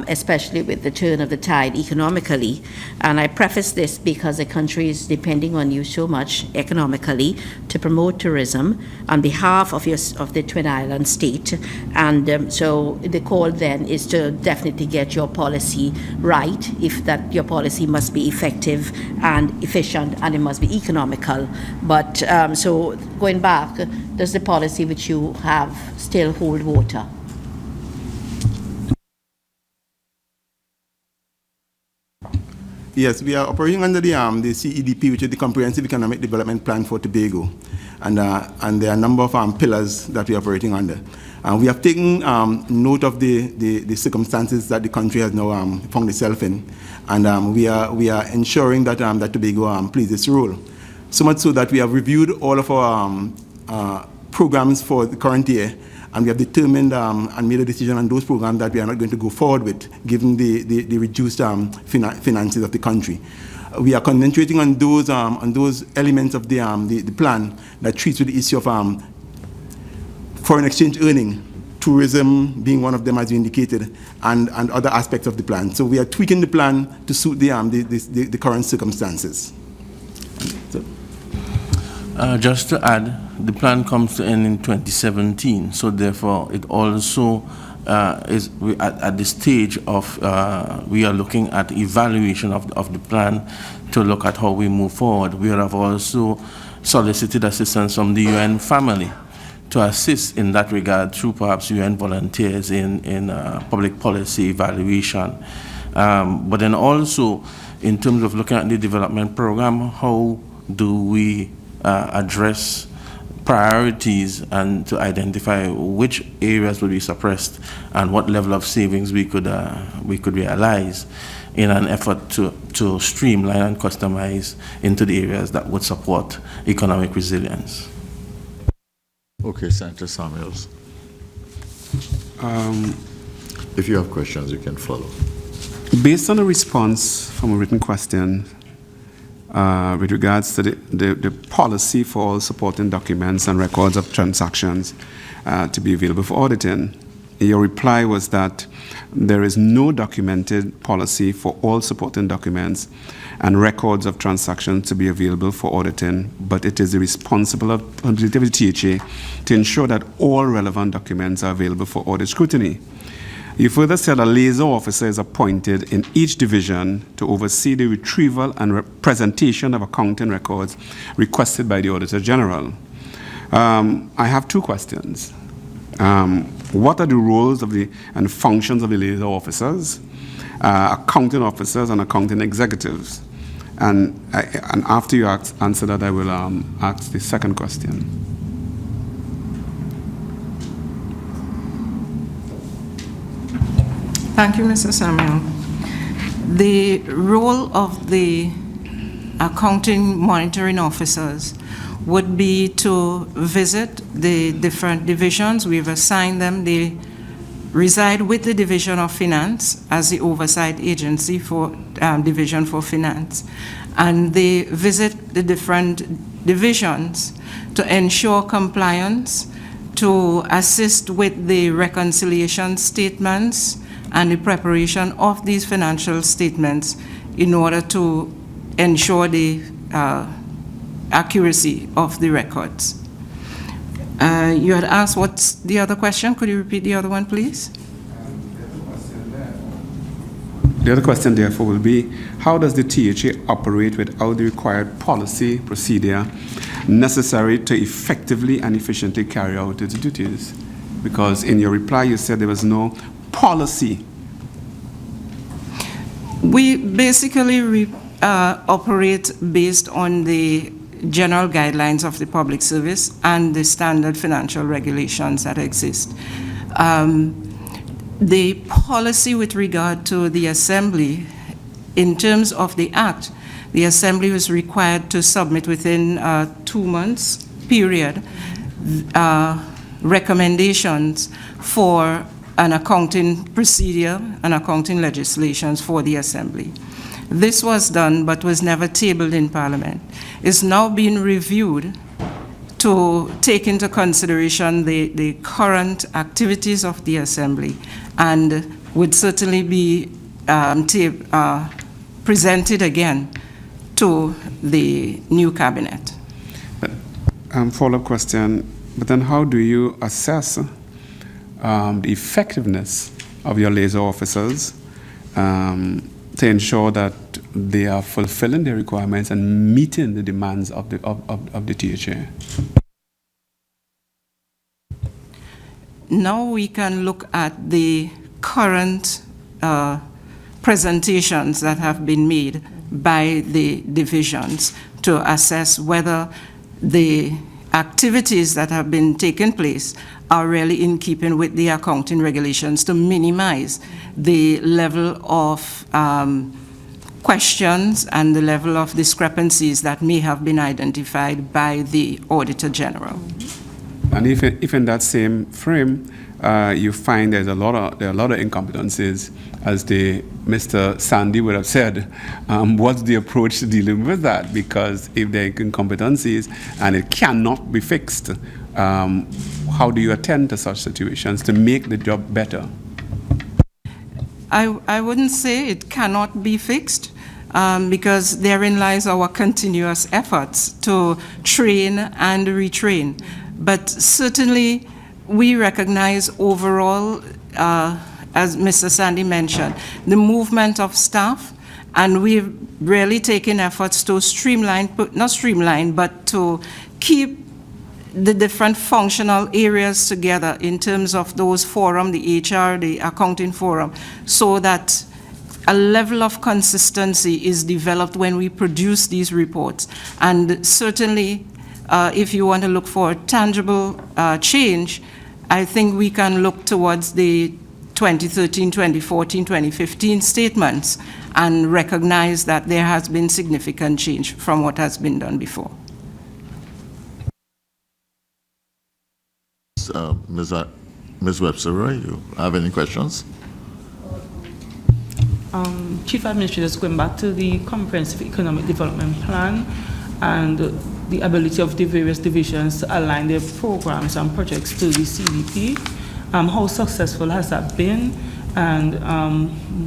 especially with the turn of the tide economically. And I preface this because the country is depending on you so much economically to promote tourism on behalf of the Twin Island state. And so the call then is to definitely get your policy right, if that your policy must be effective and efficient, and it must be economical. But so going back, does the policy which you have still hold water? Yes, we are operating under the CEDP, which is the Comprehensive Economic Development Plan for Tobago, and there are a number of pillars that we are operating under. We have taken note of the circumstances that the country has now found itself in, and we are ensuring that that Tobago plays its role. So much so that we have reviewed all of our programs for the current year, and we have determined and made a decision on those programs that we are not going to go forward with, given the reduced finances of the country. We are concentrating on those elements of the plan that treats with the issue of foreign exchange earning tourism being one of them, as you indicated, and other aspects of the plan. So we are tweaking the plan to suit the current circumstances. Just to add, the plan comes to end in 2017, so therefore it also is at the stage of we are looking at evaluation of the plan to look at how we move forward. We have also solicited assistance from the UN family to assist in that regard through perhaps UN volunteers in public policy evaluation. But then also in terms of looking at the development program, how do we address priorities and to identify which areas will be suppressed and what level of savings we could realize in an effort to streamline and customize into the areas that would support economic resilience. Okay, Senator Samuels. If you have questions, you can follow. Based on a response from a written question with regards to the policy for all supporting documents and records of transactions to be available for auditing, your reply was that there is no documented policy for all supporting documents and records of transactions to be available for auditing, but it is the responsibility of the THA to ensure that all relevant documents are available for audit scrutiny. You further said a liaison officer is appointed in each division to oversee the retrieval and presentation of accounting records requested by the Auditor General. I have two questions. What are the roles of and functions of the liaison officers, accounting officers, and accounting executives? And after you answer that, I will ask the second question. Thank you, Mr. Samuel. The role of the accounting monitoring officers would be to visit the different divisions. We've assigned them. They reside with the Division of Finance as the oversight agency for Division for Finance. And they visit the different divisions to ensure compliance, to assist with the reconciliation statements and the preparation of these financial statements in order to ensure the accuracy of the records. You had asked what's the other question? Could you repeat the other one, please? The other question, therefore, will be, how does the THA operate without the required policy procedure necessary to effectively and efficiently carry out its duties? Because in your reply, you said there was no policy. We basically operate based on the general guidelines of the public service and the standard financial regulations that exist. The policy with regard to the Assembly, in terms of the Act, the Assembly was required to submit within a 2 months period recommendations for an accounting procedure and accounting legislations for the Assembly. This was done but was never tabled in Parliament. It's now being reviewed to take into consideration the current activities of the Assembly and would certainly be presented again to the new cabinet. Follow-up question, but then how do you assess the effectiveness of your liaison officers to ensure that they are fulfilling their requirements and meeting the demands of the THA? Now we can look at the current presentations that have been made by the divisions to assess whether the activities that have been taking place are really in keeping with the accounting regulations to minimize the level of questions and the level of discrepancies that may have been identified by the Auditor General. And if in that same frame, you find there are a lot of incompetencies, as Mr. Sandy would have said, what's the approach to dealing with that? Because if there are incompetencies and it cannot be fixed, how do you attend to such situations to make the job better? I wouldn't say it cannot be fixed, because therein lies our continuous efforts to train and retrain. But certainly, we recognize overall, as Mr. Sandy mentioned, the movement of staff, and we've really taken efforts to streamline, not streamline, but to keep the different functional areas together in terms of those forum, the HR, the accounting forum, so that a level of consistency is developed when we produce these reports. And certainly, if you want to look for tangible change, I think we can look towards the 2013, 2014, 2015 statements and recognize that there has been significant change from what has been done before. Ms. Webster, you have any questions? Chief Administrator, going back to the Comprehensive Economic Development Plan and the ability of the various divisions to align their programs and projects to the CDP, how successful has that been, and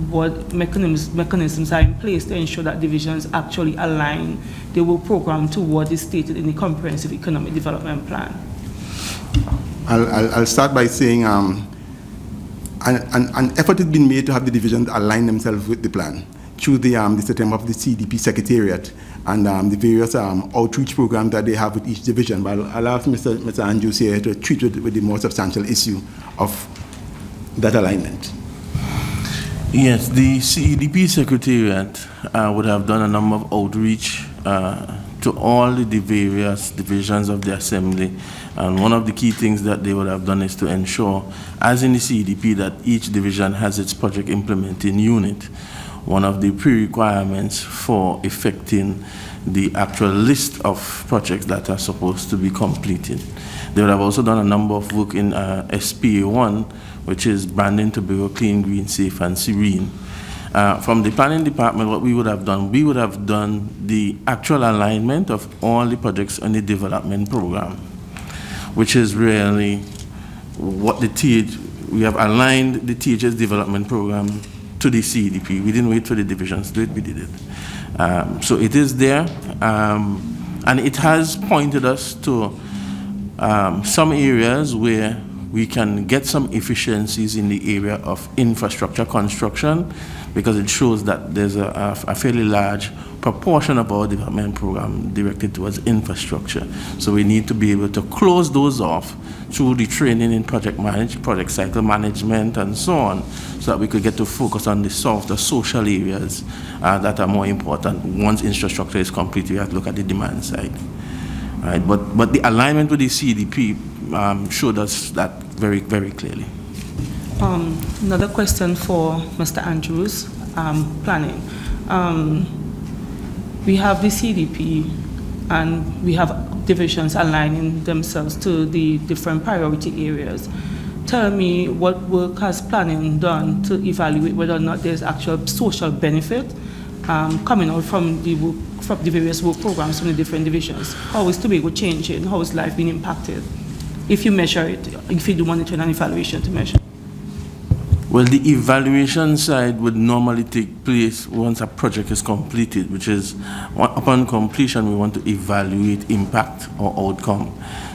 what mechanisms are in place to ensure that divisions actually align their work program to what is stated in the Comprehensive Economic Development Plan? I'll start by saying an effort has been made to have the divisions align themselves with the plan through the setting up of the CDP Secretariat and the various outreach programs that they have with each division. But I'll ask Mr. Andrews here to treat with the more substantial issue of that alignment. Yes, the CDP Secretariat would have done a number of outreach to all the various divisions of the Assembly. And one of the key things that they would have done is to ensure, as in the CDP, that each division has its project implementing unit. One of the pre-requirements for effecting the actual list of projects that are supposed to be completed. They would have also done a number of work in SPA1, which is Branding Tobago Clean, Green, Safe, and Serene. From the planning department, what we would have done the actual alignment of all the projects on the development program, which is really what we have aligned the THS development program to the CDP. We didn't wait for the divisions to do it, we did it. So it is there, and it has pointed us to some areas where we can get some efficiencies in the area of infrastructure construction, because it shows that there's a fairly large proportion of our development program directed towards infrastructure. So we need to be able to close those off through the training in project cycle management and so on, so that we could get to focus on the social areas that are more important. Once infrastructure is complete, we have to look at the demand side. Right? But the alignment with the CDP showed us that very, very clearly. Another question for Mr. Andrews, planning. We have the CDP and we have divisions aligning themselves to the different priority areas. Tell me what work has planning done to evaluate whether or not there's actual social benefit coming out from the various work programs from the different divisions. How is Tobago changing? How is life being impacted? If you measure it, if you do monitoring and evaluation to measure. Well, the evaluation side would normally take place once a project is completed, which is upon completion, we want to evaluate impact or outcome.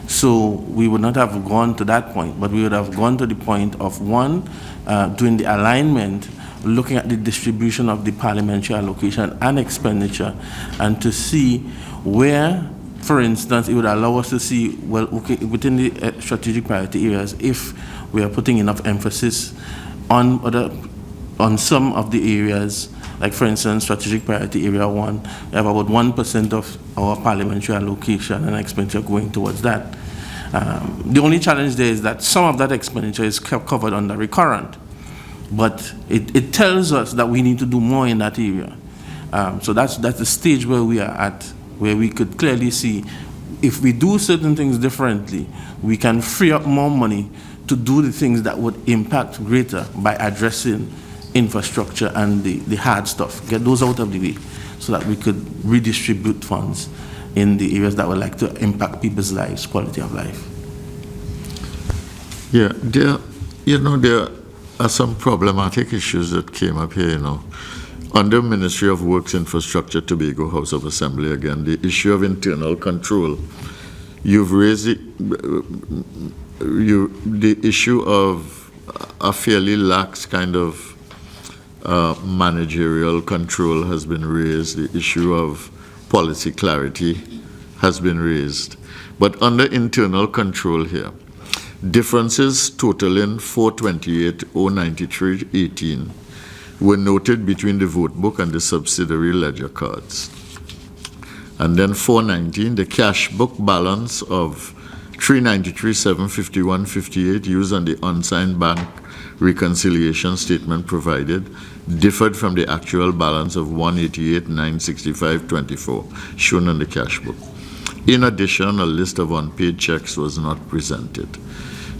So we would not have gone to that point, but we would have gone to the point of one, doing the alignment, looking at the distribution of the parliamentary allocation and expenditure, and to see where, for instance, it would allow us to see, well, okay, within the strategic priority areas, if we are putting enough emphasis on some of the areas, like for instance, strategic priority area 1, we have about 1% of our parliamentary allocation and expenditure going towards that. The only challenge there is that some of that expenditure is covered under recurrent, but it tells us that we need to do more in that area. So that's the stage where we are at, where we could clearly see if we do certain things differently, we can free up more money to do the things that would impact greater by addressing infrastructure and the hard stuff, get those out of the way so that we could redistribute funds in the areas that would like to impact people's lives, quality of life. Yeah, there are some problematic issues that came up here, Under Ministry of Works, Infrastructure, Tobago House of Assembly, again, the issue of internal control. You've raised the issue of a fairly lax kind of managerial control has been raised. The issue of policy clarity has been raised. But under internal control here, differences totaling 428,093.18 were noted between the vote book and the subsidiary ledger cards. And then 419, the cash book balance of 393,751.58 used on the unsigned bank reconciliation statement provided differed from the actual balance of 188,965.24 shown on the cash book. In addition, a list of unpaid checks was not presented.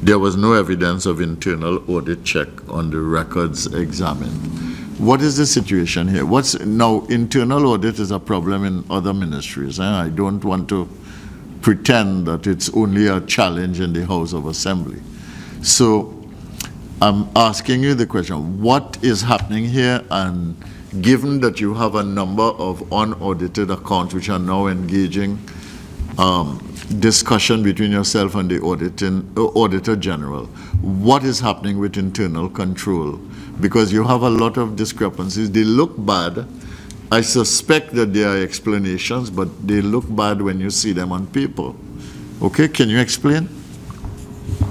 There was no evidence of internal audit check on the records examined. What is the situation here? Now, internal audit is a problem in other ministries. I don't want to pretend that it's only a challenge in the House of Assembly. So I'm asking you the question, what is happening here? And given that you have a number of unaudited accounts which are now engaging discussion between yourself and the Auditor General, what is happening with internal control? Because you have a lot of discrepancies. They look bad. I suspect that there are explanations, but they look bad when you see them on paper. Okay, can you explain?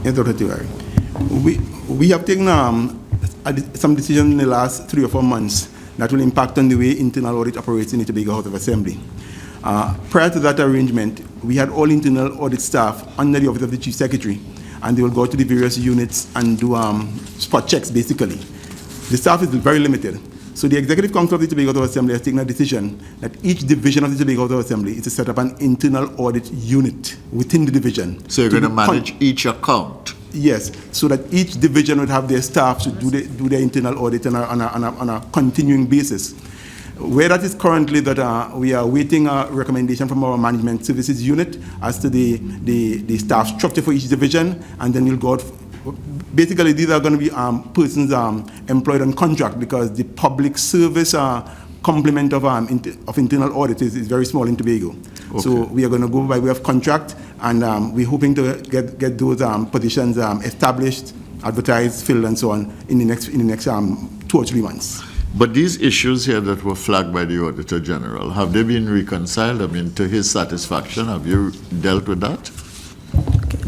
Yes, Dr. Tiwari. We have taken some decisions in the last 3 or 4 months that will impact on the way internal audit operates in the Tobago House of Assembly. Prior to that arrangement, we had all internal audit staff under the office of the Chief Secretary, and they will go to the various units and do spot checks, basically. The staff is very limited. So the Executive Council of the Tobago House of Assembly has taken a decision that each division of the Tobago House of Assembly is to set up an internal audit unit within the division. So you're going to manage each account? Yes, so that each division would have their staff to do their internal audit on a continuing basis. Where that is currently that we are waiting a recommendation from our management services unit as to the staff structure for each division, and then we'll go out. Basically, these are going to be persons employed on contract, because the public service complement of internal audit is very small in Tobago. Okay. So we are going to go by way of contract, and we're hoping to get those positions established, advertised, filled, and so on in the next 2 or 3 months. But these issues here that were flagged by the Auditor General, have they been reconciled? I mean, to his satisfaction, have you dealt with that?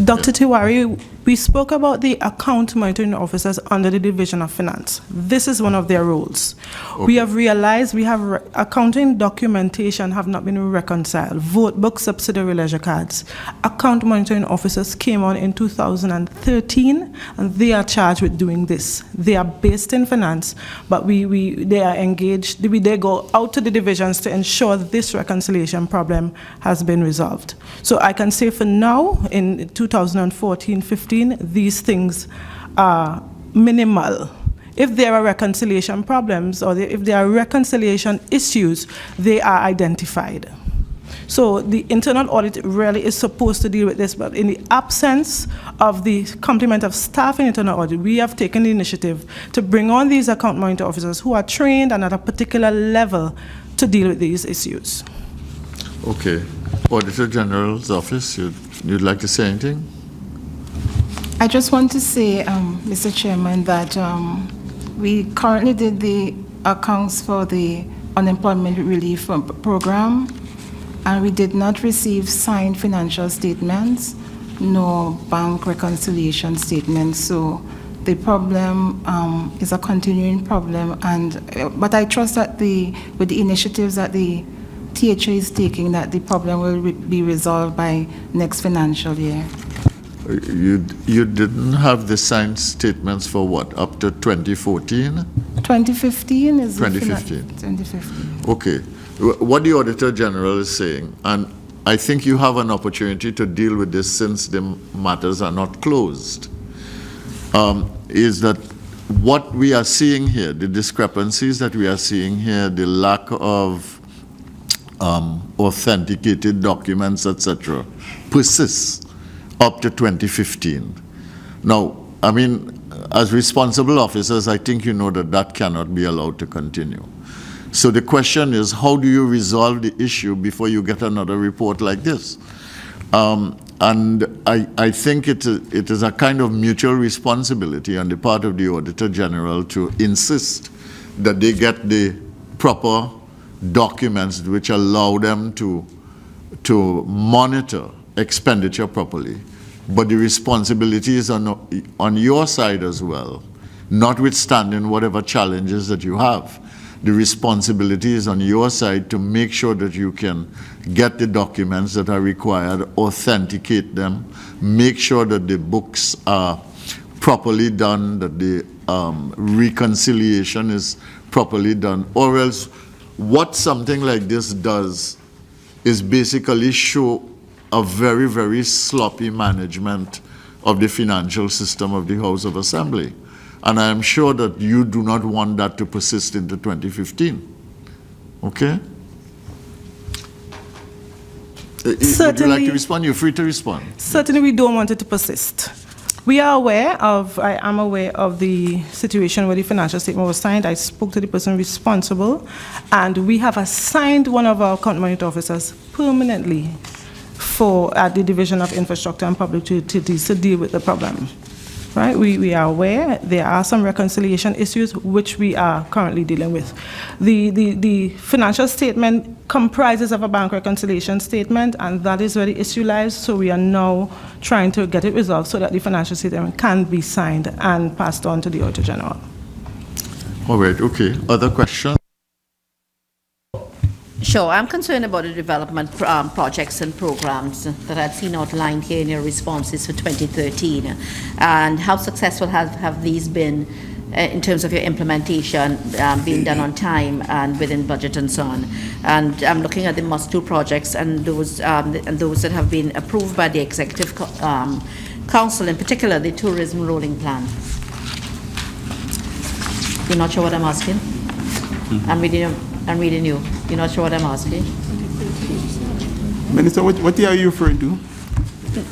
Dr. Tiwari, we spoke about the account monitoring officers under the Division of Finance. This is one of their roles. Okay. We have realized we have accounting documentation have not been reconciled. Vote book, subsidiary ledger cards. Account monitoring officers came on in 2013, and they are charged with doing this. They are based in finance, but they are engaged. They go out to the divisions to ensure that this reconciliation problem has been resolved. So I can say for now, in 2014-15, these things are minimal. If there are reconciliation problems or if there are reconciliation issues, they are identified. So the internal audit really is supposed to deal with this, but in the absence of the complement of staff in internal audit, we have taken the initiative to bring on these account monitor officers who are trained and at a particular level to deal with these issues. Okay. Auditor General's office, you'd like to say anything? I just want to say, Mr. Chairman, that we currently did the accounts for the unemployment relief program, and we did not receive signed financial statements, nor bank reconciliation statements. So the problem is a continuing problem, but I trust that with the initiatives that the THA is taking, that the problem will be resolved by next financial year. You didn't have the signed statements for what, up to 2014? 2015 is 2015. 2015. Okay. What the Auditor General is saying, and I think you have an opportunity to deal with this since the matters are not closed, is that what we are seeing here, the discrepancies that we are seeing here, the lack of authenticated documents, etc., persists up to 2015. Now, I mean, as responsible officers, I think you know that that cannot be allowed to continue. So the question is, how do you resolve the issue before you get another report like this? And I think it is a kind of mutual responsibility on the part of the Auditor General to insist that they get the proper documents which allow them to monitor expenditure properly. But the responsibility is on your side as well, notwithstanding whatever challenges that you have. The responsibility is on your side to make sure that you can get the documents that are required, authenticate them, make sure that the books are properly done, that the reconciliation is properly done, or else what something like this does is basically show a very, very sloppy management of the financial system of the House of Assembly. And I am sure that you do not want that to persist into 2015. Okay? Would you like to respond? You're free to respond. Certainly, we don't want it to persist. I am aware of the situation where the financial statement was signed. I spoke to the person responsible, and we have assigned one of our account monitor officers permanently at the Division of Infrastructure and Public Utilities to deal with the problem. Right? We are aware there are some reconciliation issues which we are currently dealing with. The financial statement comprises of a bank reconciliation statement, and that is where the issue lies, so we are now trying to get it resolved so that the financial statement can be signed and passed on to the Auditor General. All right, okay. Other questions? Sure, I'm concerned about the development projects and programs that I've seen outlined here in your responses for 2013. And how successful have these been in terms of your implementation, being done on time and within budget and so on? And I'm looking at the must-do projects and those that have been approved by the Executive Council, in particular the Tourism Rolling Plan. You're not sure what I'm asking? I'm reading you. You're not sure what I'm asking? Minister, what are you referring to?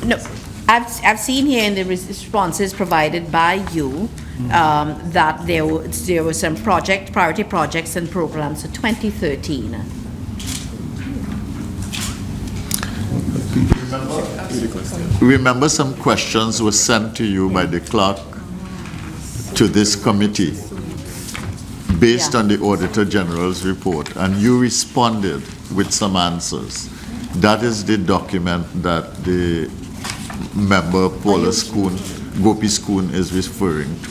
No, I've seen here in the responses provided by you that there were some priority projects and programs for 2013. Remember some questions were sent to you by the clerk to this committee based on the Auditor General's report, and you responded with some answers. That is the document that the member Paula Gopi Schoon is referring to.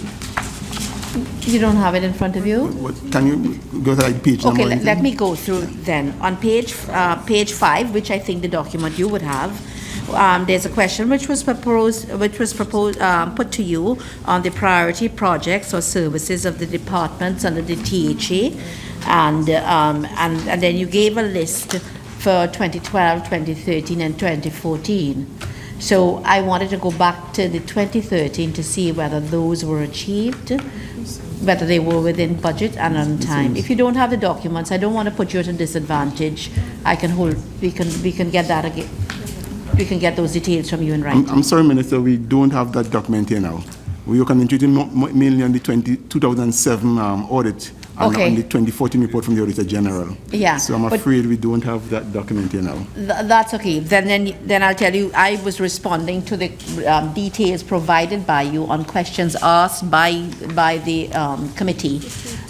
You don't have it in front of you? Can you go to that page number? Okay, let me go through then. On page 5, which I think the document you would have, there's a question which was put to you on the priority projects or services of the departments under the THA, and then you gave a list for 2012, 2013, and 2014. So I wanted to go back to the 2013 to see whether those were achieved, whether they were within budget and on time. If you don't have the documents, I don't want to put you at a disadvantage. We can get that again. We can get those details from you in writing. I'm sorry, Minister, we don't have that document here now. We are concentrating mainly on the 2007 audit and on the 2014 report from the Auditor General. Yeah. So I'm afraid we don't have that document here now. That's okay. Then I'll tell you, I was responding to the details provided by you on questions asked by the committee.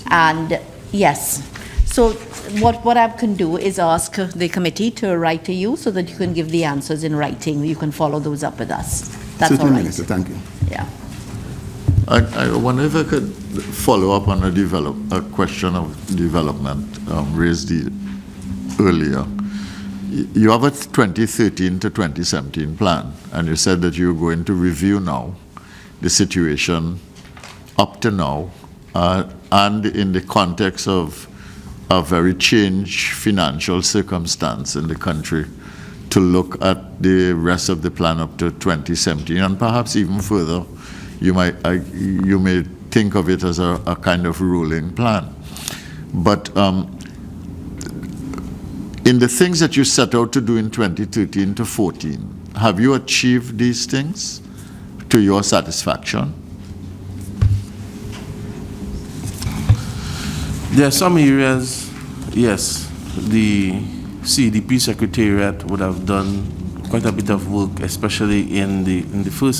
And yes. So what I can do is ask the committee to write to you so that you can give the answers in writing. You can follow those up with us. That's Certainly, all right. Minister, thank you. Yeah. I wonder if I could follow up on a question of development raised earlier. You have a 2013 to 2017 plan, and you said that you're going to review now the situation up to now, and in the context of a very changed financial circumstance in the country, to look at the rest of the plan up to 2017, and perhaps even further. You may think of it as a kind of rolling plan. But in the things that you set out to do in 2013 to 2014, have you achieved these things to your satisfaction? There are some areas, yes, the CDP Secretariat would have done quite a bit of work, especially in the first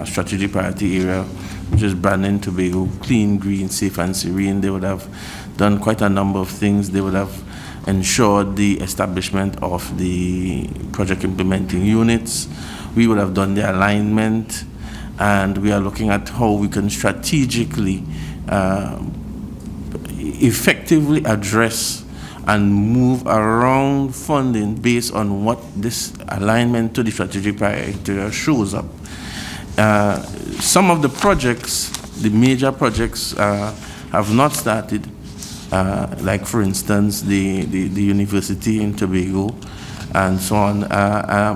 strategic priority area, which is branding Tobago, clean, green, safe, and serene. They would have done quite a number of things. They would have ensured the establishment of the project implementing units. We would have done the alignment, and we are looking at how we can strategically effectively address and move around funding based on what this alignment to the strategic priority shows up. Some of the projects, the major projects, have not started, like for instance the university in Tobago and so on.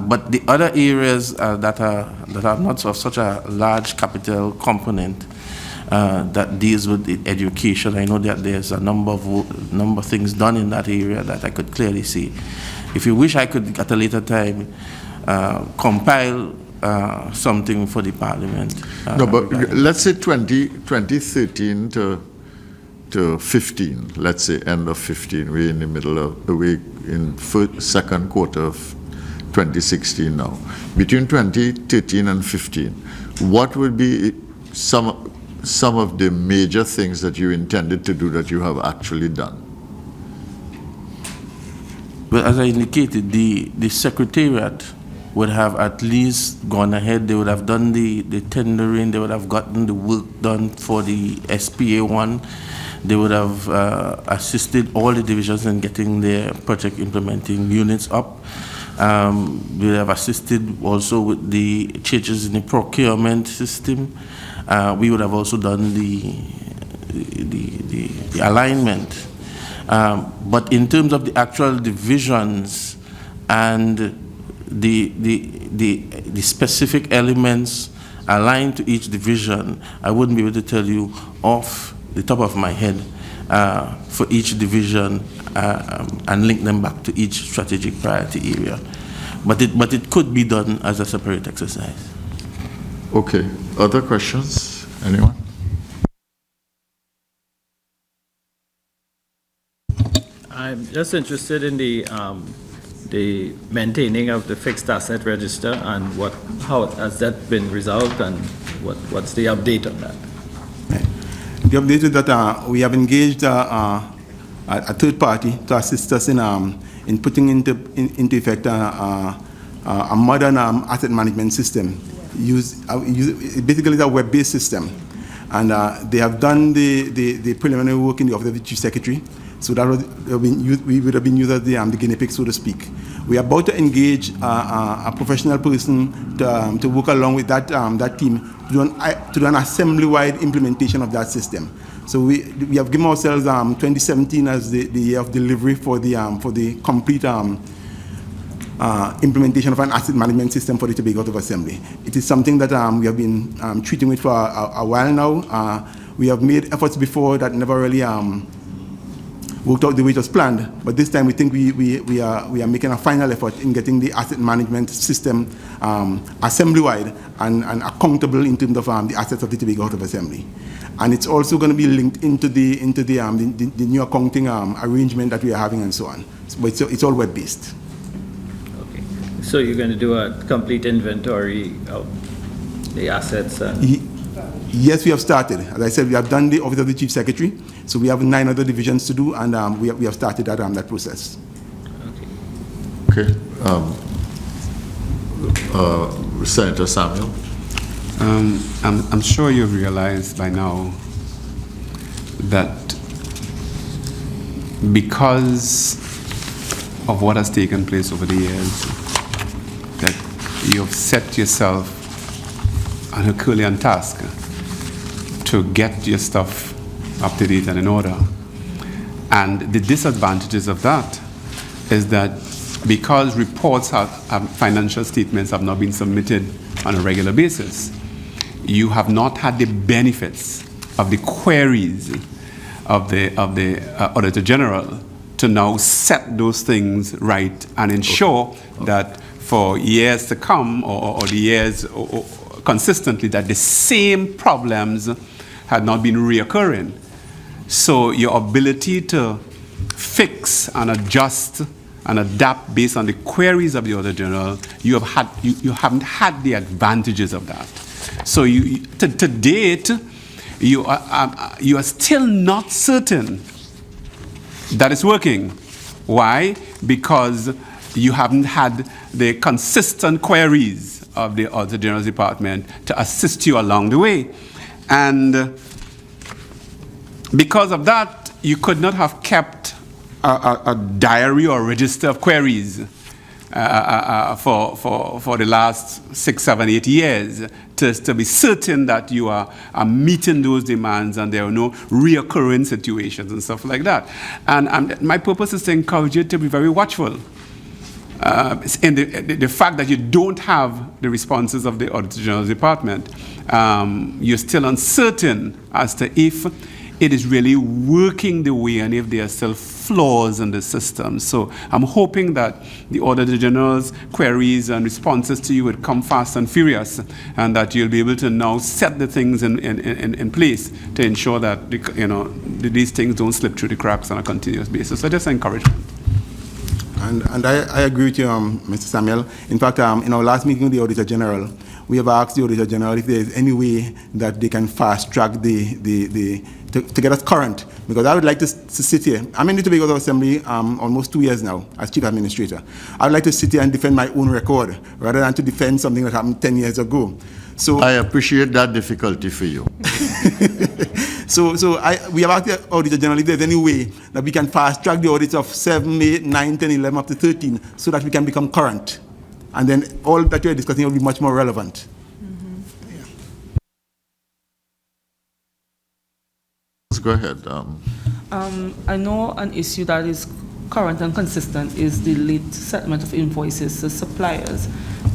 But the other areas that are not of such a large capital component that deals with the education, I know that there's a number of things done in that area that I could clearly see. If you wish, I could at a later time compile something for the Parliament. No, but let's say 2013 to 15, let's say end of 15, we're in the middle of the week in second quarter of 2016 now. Between 2013 and 15, what would be some of the major things that you intended to do that you have actually done? Well, as I indicated, the Secretariat would have at least gone ahead. They would have done the tendering. They would have gotten the work done for the SPA1. They would have assisted all the divisions in getting their project implementing units up. We would have assisted also with the changes in the procurement system. We would have also done the alignment. But in terms of the actual divisions and the specific elements aligned to each division, I wouldn't be able to tell you off the top of my head for each division and link them back to each strategic priority area. But it could be done as a separate exercise. Okay. Other questions? Anyone? I'm just interested in the maintaining of the fixed asset register and how has that been resolved, and what's the update on that? The update is that we have engaged a third party to assist us in putting into effect a modern asset management system. Basically, it's a web-based system, and they have done the preliminary work in the Office of the Chief Secretary. So that we would have been used as the guinea pig, so to speak. We are about to engage a professional person to work along with that team to do an assembly-wide implementation of that system. So we have given ourselves 2017 as the year of delivery for the complete implementation of an asset management system for the Tobago House of Assembly. It is something that we have been treating with for a while now. We have made efforts before that never really worked out the way it was planned, but this time we think we are making a final effort in getting the asset management system assembly-wide and accountable in terms of the assets of the Tobago House of Assembly. And it's also going to be linked into the new accounting arrangement that we are having and so on. But it's all web-based. Okay. So you're going to do a complete inventory of the assets? Yes, we have started. As I said, we have done the Office of the Chief Secretary, so we have 9 other divisions to do, and we have started that process. Okay. Senator Samuel. I'm sure you've realized by now that because of what has taken place over the years, that you have set yourself an Herculean task to get your stuff up to date and in order. And the disadvantages of that is that because reports financial statements have not been submitted on a regular basis, you have not had the benefits of the queries of the Auditor General to now set those things right and ensure that for years to come or the years consistently that the same problems had not been reoccurring. So your ability to fix and adjust and adapt based on the queries of the Auditor General, you haven't had the advantages of that. So to date, you are still not certain that it's working. Why? Because you haven't had the consistent queries of the Auditor General's Department to assist you along the way. And because of that, you could not have kept a diary or register of queries for the last 6, 7, 8 years to be certain that you are meeting those demands and there are no reoccurring situations and stuff like that. And my purpose is to encourage you to be very watchful. In the fact that you don't have the responses of the Auditor General's Department, you're still uncertain as to if it is really working the way and if there are still flaws in the system. So I'm hoping that the Auditor General's queries and responses to you would come fast and furious, and that you'll be able to now set the things in place to ensure that these things don't slip through the cracks on a continuous basis. So just encouragement. And I agree with you, Mr. Samuel. In fact, in our last meeting with the Auditor General, we have asked the Auditor General if there is any way that they can fast track to get us current. Because I would like to sit here. I'm in the Tobago House of Assembly almost 2 years now as Chief Administrator. I would like to sit here and defend my own record rather than to defend something that happened 10 years ago. So I appreciate that difficulty for you. So we have asked the Auditor General if there's any way that we can fast track the audits of 7, 8, 9, 10, 11 up to 13 so that we can become current. And then all that you're discussing will be much more relevant. Go ahead. I know an issue that is current and consistent is the late settlement of invoices to suppliers.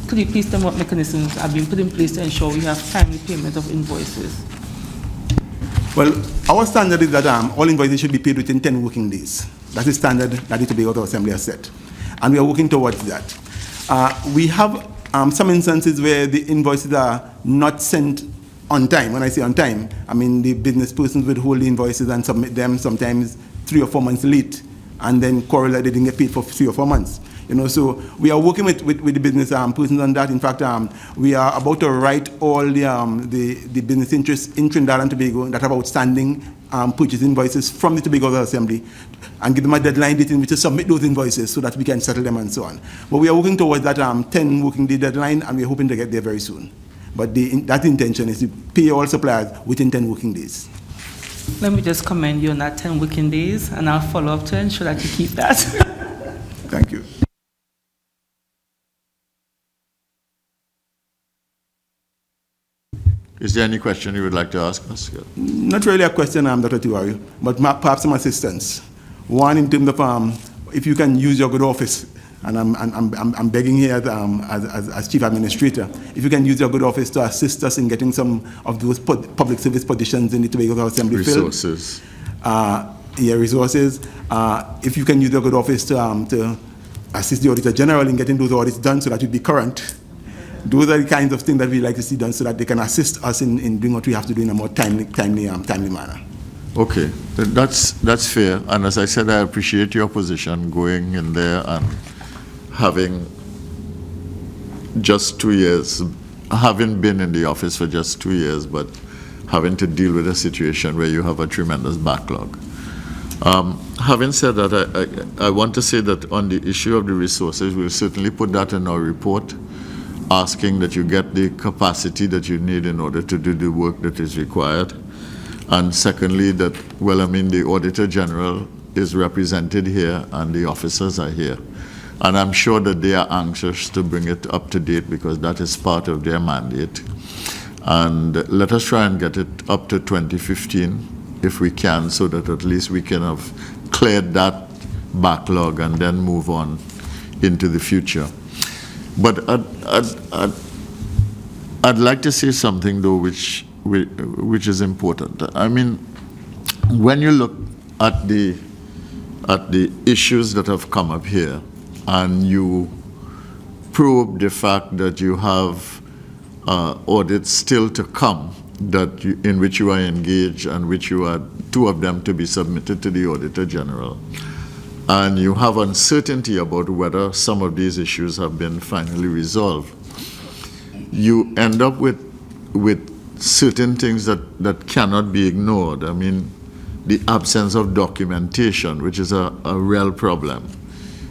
Could you please tell me what mechanisms have been put in place to ensure we have timely payment of invoices? Well, our standard is that all invoices should be paid within 10 working days. That's the standard that the Tobago House of Assembly has set. And we are working towards that. We have some instances where the invoices are not sent on time. When I say on time, I mean the business persons would hold the invoices and submit them sometimes 3 or 4 months late, and then quarrel that they didn't get paid for 3 or 4 months. So we are working with the business persons on that. In fact, we are about to write all the business interests in Trinidad and Tobago that have outstanding purchase invoices from the Tobago House of Assembly, and give them a deadline date in which to submit those invoices so that we can settle them and so on. But we are working towards that 10 working day deadline, and we're hoping to get there very soon. But that intention is to pay all suppliers within 10 working days. Let me just commend you on that 10 working days, and I'll follow up to ensure that you keep that. Thank you. Is there any question you would like to ask us? Not really a question, Dr. Tiwari, but perhaps some assistance. One, in terms of if you can use your good office, and I'm begging here as Chief Administrator, if you can use your good office to assist us in getting some of those public service positions in the Tobago House of Assembly resources. Resources. If you can use your good office to assist the Auditor General in getting those audits done so that you'd be current. Those are the kinds of things that we like to see done so that they can assist us in doing what we have to do in a more timely manner. Okay, that's fair. And as I said, I appreciate your position going in there and having just 2 years, having been in the office for just 2 years, but having to deal with a situation where you have a tremendous backlog. Having said that, I want to say that on the issue of the resources, we'll certainly put that in our report, asking that you get the capacity that you need in order to do the work that is required. And secondly, that, the Auditor General is represented here and the officers are here. And I'm sure that they are anxious to bring it up to date because that is part of their mandate. And let us try and get it up to 2015 if we can, so that at least we can have cleared that backlog and then move on into the future. But I'd like to say something though which is important. I mean, when you look at the issues that have come up here, and you probe the fact that you have audits still to come in which you are engaged and which you are two of them to be submitted to the Auditor General, and you have uncertainty about whether some of these issues have been finally resolved, you end up with certain things that cannot be ignored. I mean, the absence of documentation, which is a real problem.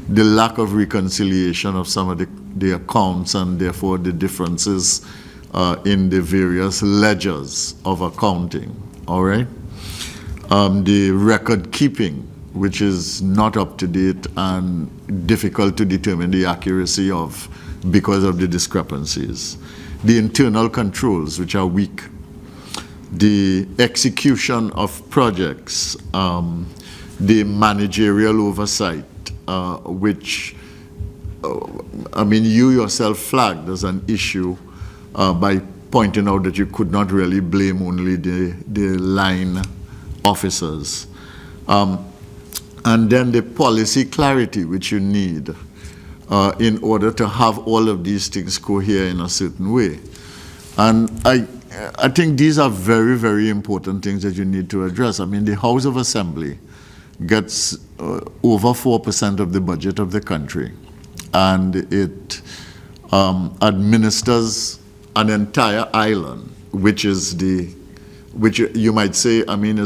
The lack of reconciliation of some of the accounts, and therefore the differences in the various ledgers of accounting, all right? The record keeping, which is not up to date and difficult to determine the accuracy of because of the discrepancies. The internal controls, which are weak. The execution of projects, the managerial oversight, which, I mean, you yourself flagged as an issue by pointing out that you could not really blame only the line officers. And then the policy clarity which you need in order to have all of these things cohere in a certain way. And I think these are very, very important things that you need to address. I mean, the House of Assembly gets over 4% of the budget of the country, and it administers an entire island, which you might say, I mean,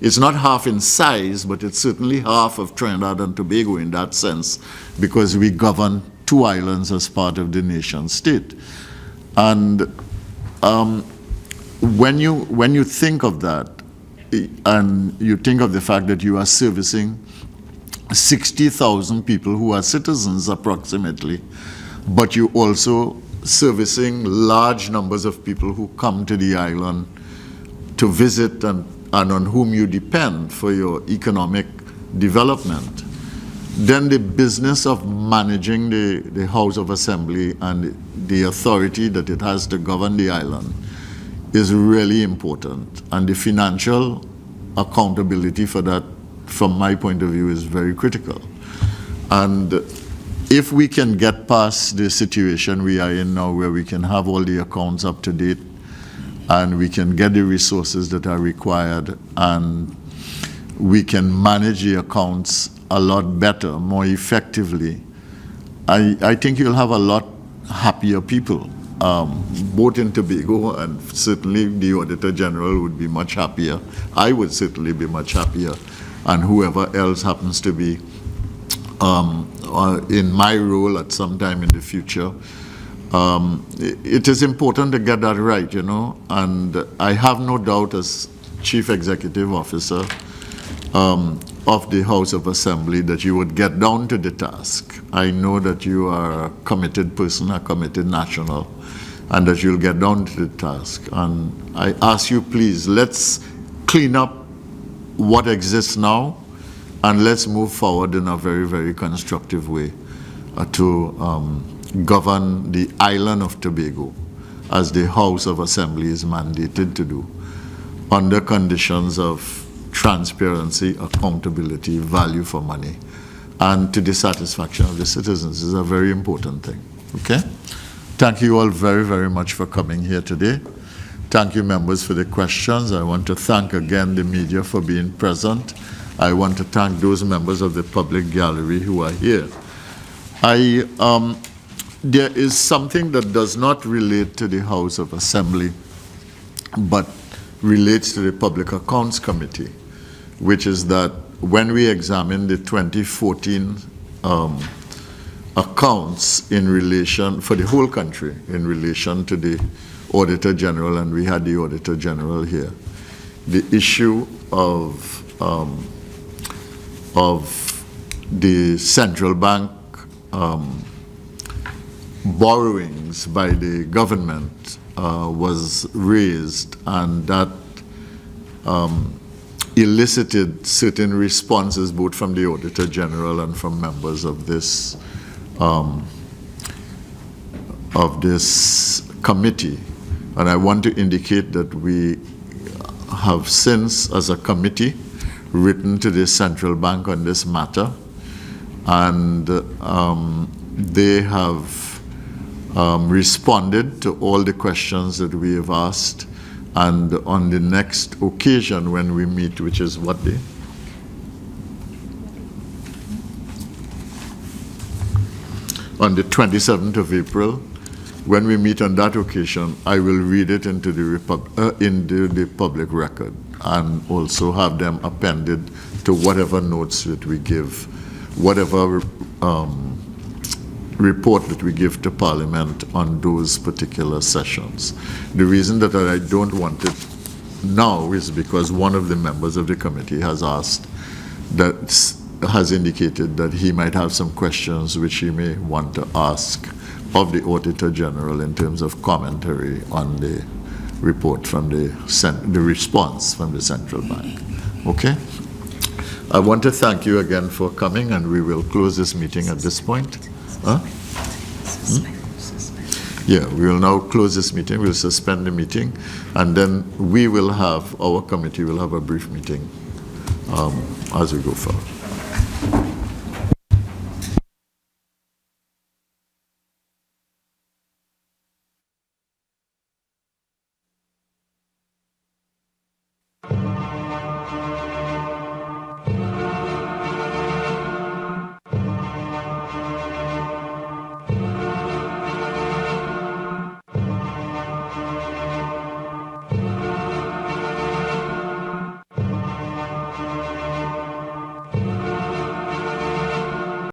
it's not half in size, but it's certainly half of Trinidad and Tobago in that sense, because we govern two islands as part of the nation state. And when you think of that, and you think of the fact that you are servicing 60,000 people who are citizens approximately, but you also servicing large numbers of people who come to the island to visit and on whom you depend for your economic development, then the business of managing the House of Assembly and the authority that it has to govern the island is really important. And the financial accountability for that, from my point of view, is very critical. And if we can get past the situation we are in now, where we can have all the accounts up to date, and we can get the resources that are required, and we can manage the accounts a lot better, more effectively, I think you'll have a lot happier people, both in Tobago, and certainly the Auditor General would be much happier. I would certainly be much happier, and whoever else happens to be in my role at some time in the future. It is important to get that right, you know, and I have no doubt as Chief Executive Officer of the House of Assembly that you would get down to the task. I know that you are a committed person, a committed national, and that you'll get down to the task. And I ask you, please, let's clean up what exists now, and let's move forward in a very, very constructive way to govern the island of Tobago as the House of Assembly is mandated to do, under conditions of transparency, accountability, value for money, and to the satisfaction of the citizens. Is a very important thing. Okay? Thank you all very, very much for coming here today. Thank you, members, for the questions. I want to thank again the media for being present. I want to thank those members of the public gallery who are here. There is something that does not relate to the House of Assembly, but relates to the Public Accounts Committee, which is that when we examine the 2014 accounts in relation, for the whole country, in relation to the Auditor General, and we had the Auditor General here, the issue of the central bank borrowings by the government was raised, and that elicited certain responses both from the Auditor General and from members of this committee. And I want to indicate that we have since, as a committee, written to the central bank on this matter, and they have responded to all the questions that we have asked, And on the next occasion when we meet, which is what day? On the 27th of April, when we meet on that occasion, I will read it into the public record and also have them appended to whatever notes that we give, whatever report that we give to Parliament on those particular sessions. The reason that I don't want it now is because one of the members of the committee has indicated that he might have some questions which he may want to ask of the Auditor General in terms of commentary on the report from the response from the Central Bank. Okay? I want to thank you again for coming, and we will close this meeting at this point. Huh? Yeah, we will now close this meeting. We'll suspend the meeting, and then our committee will have a brief meeting as we go forward.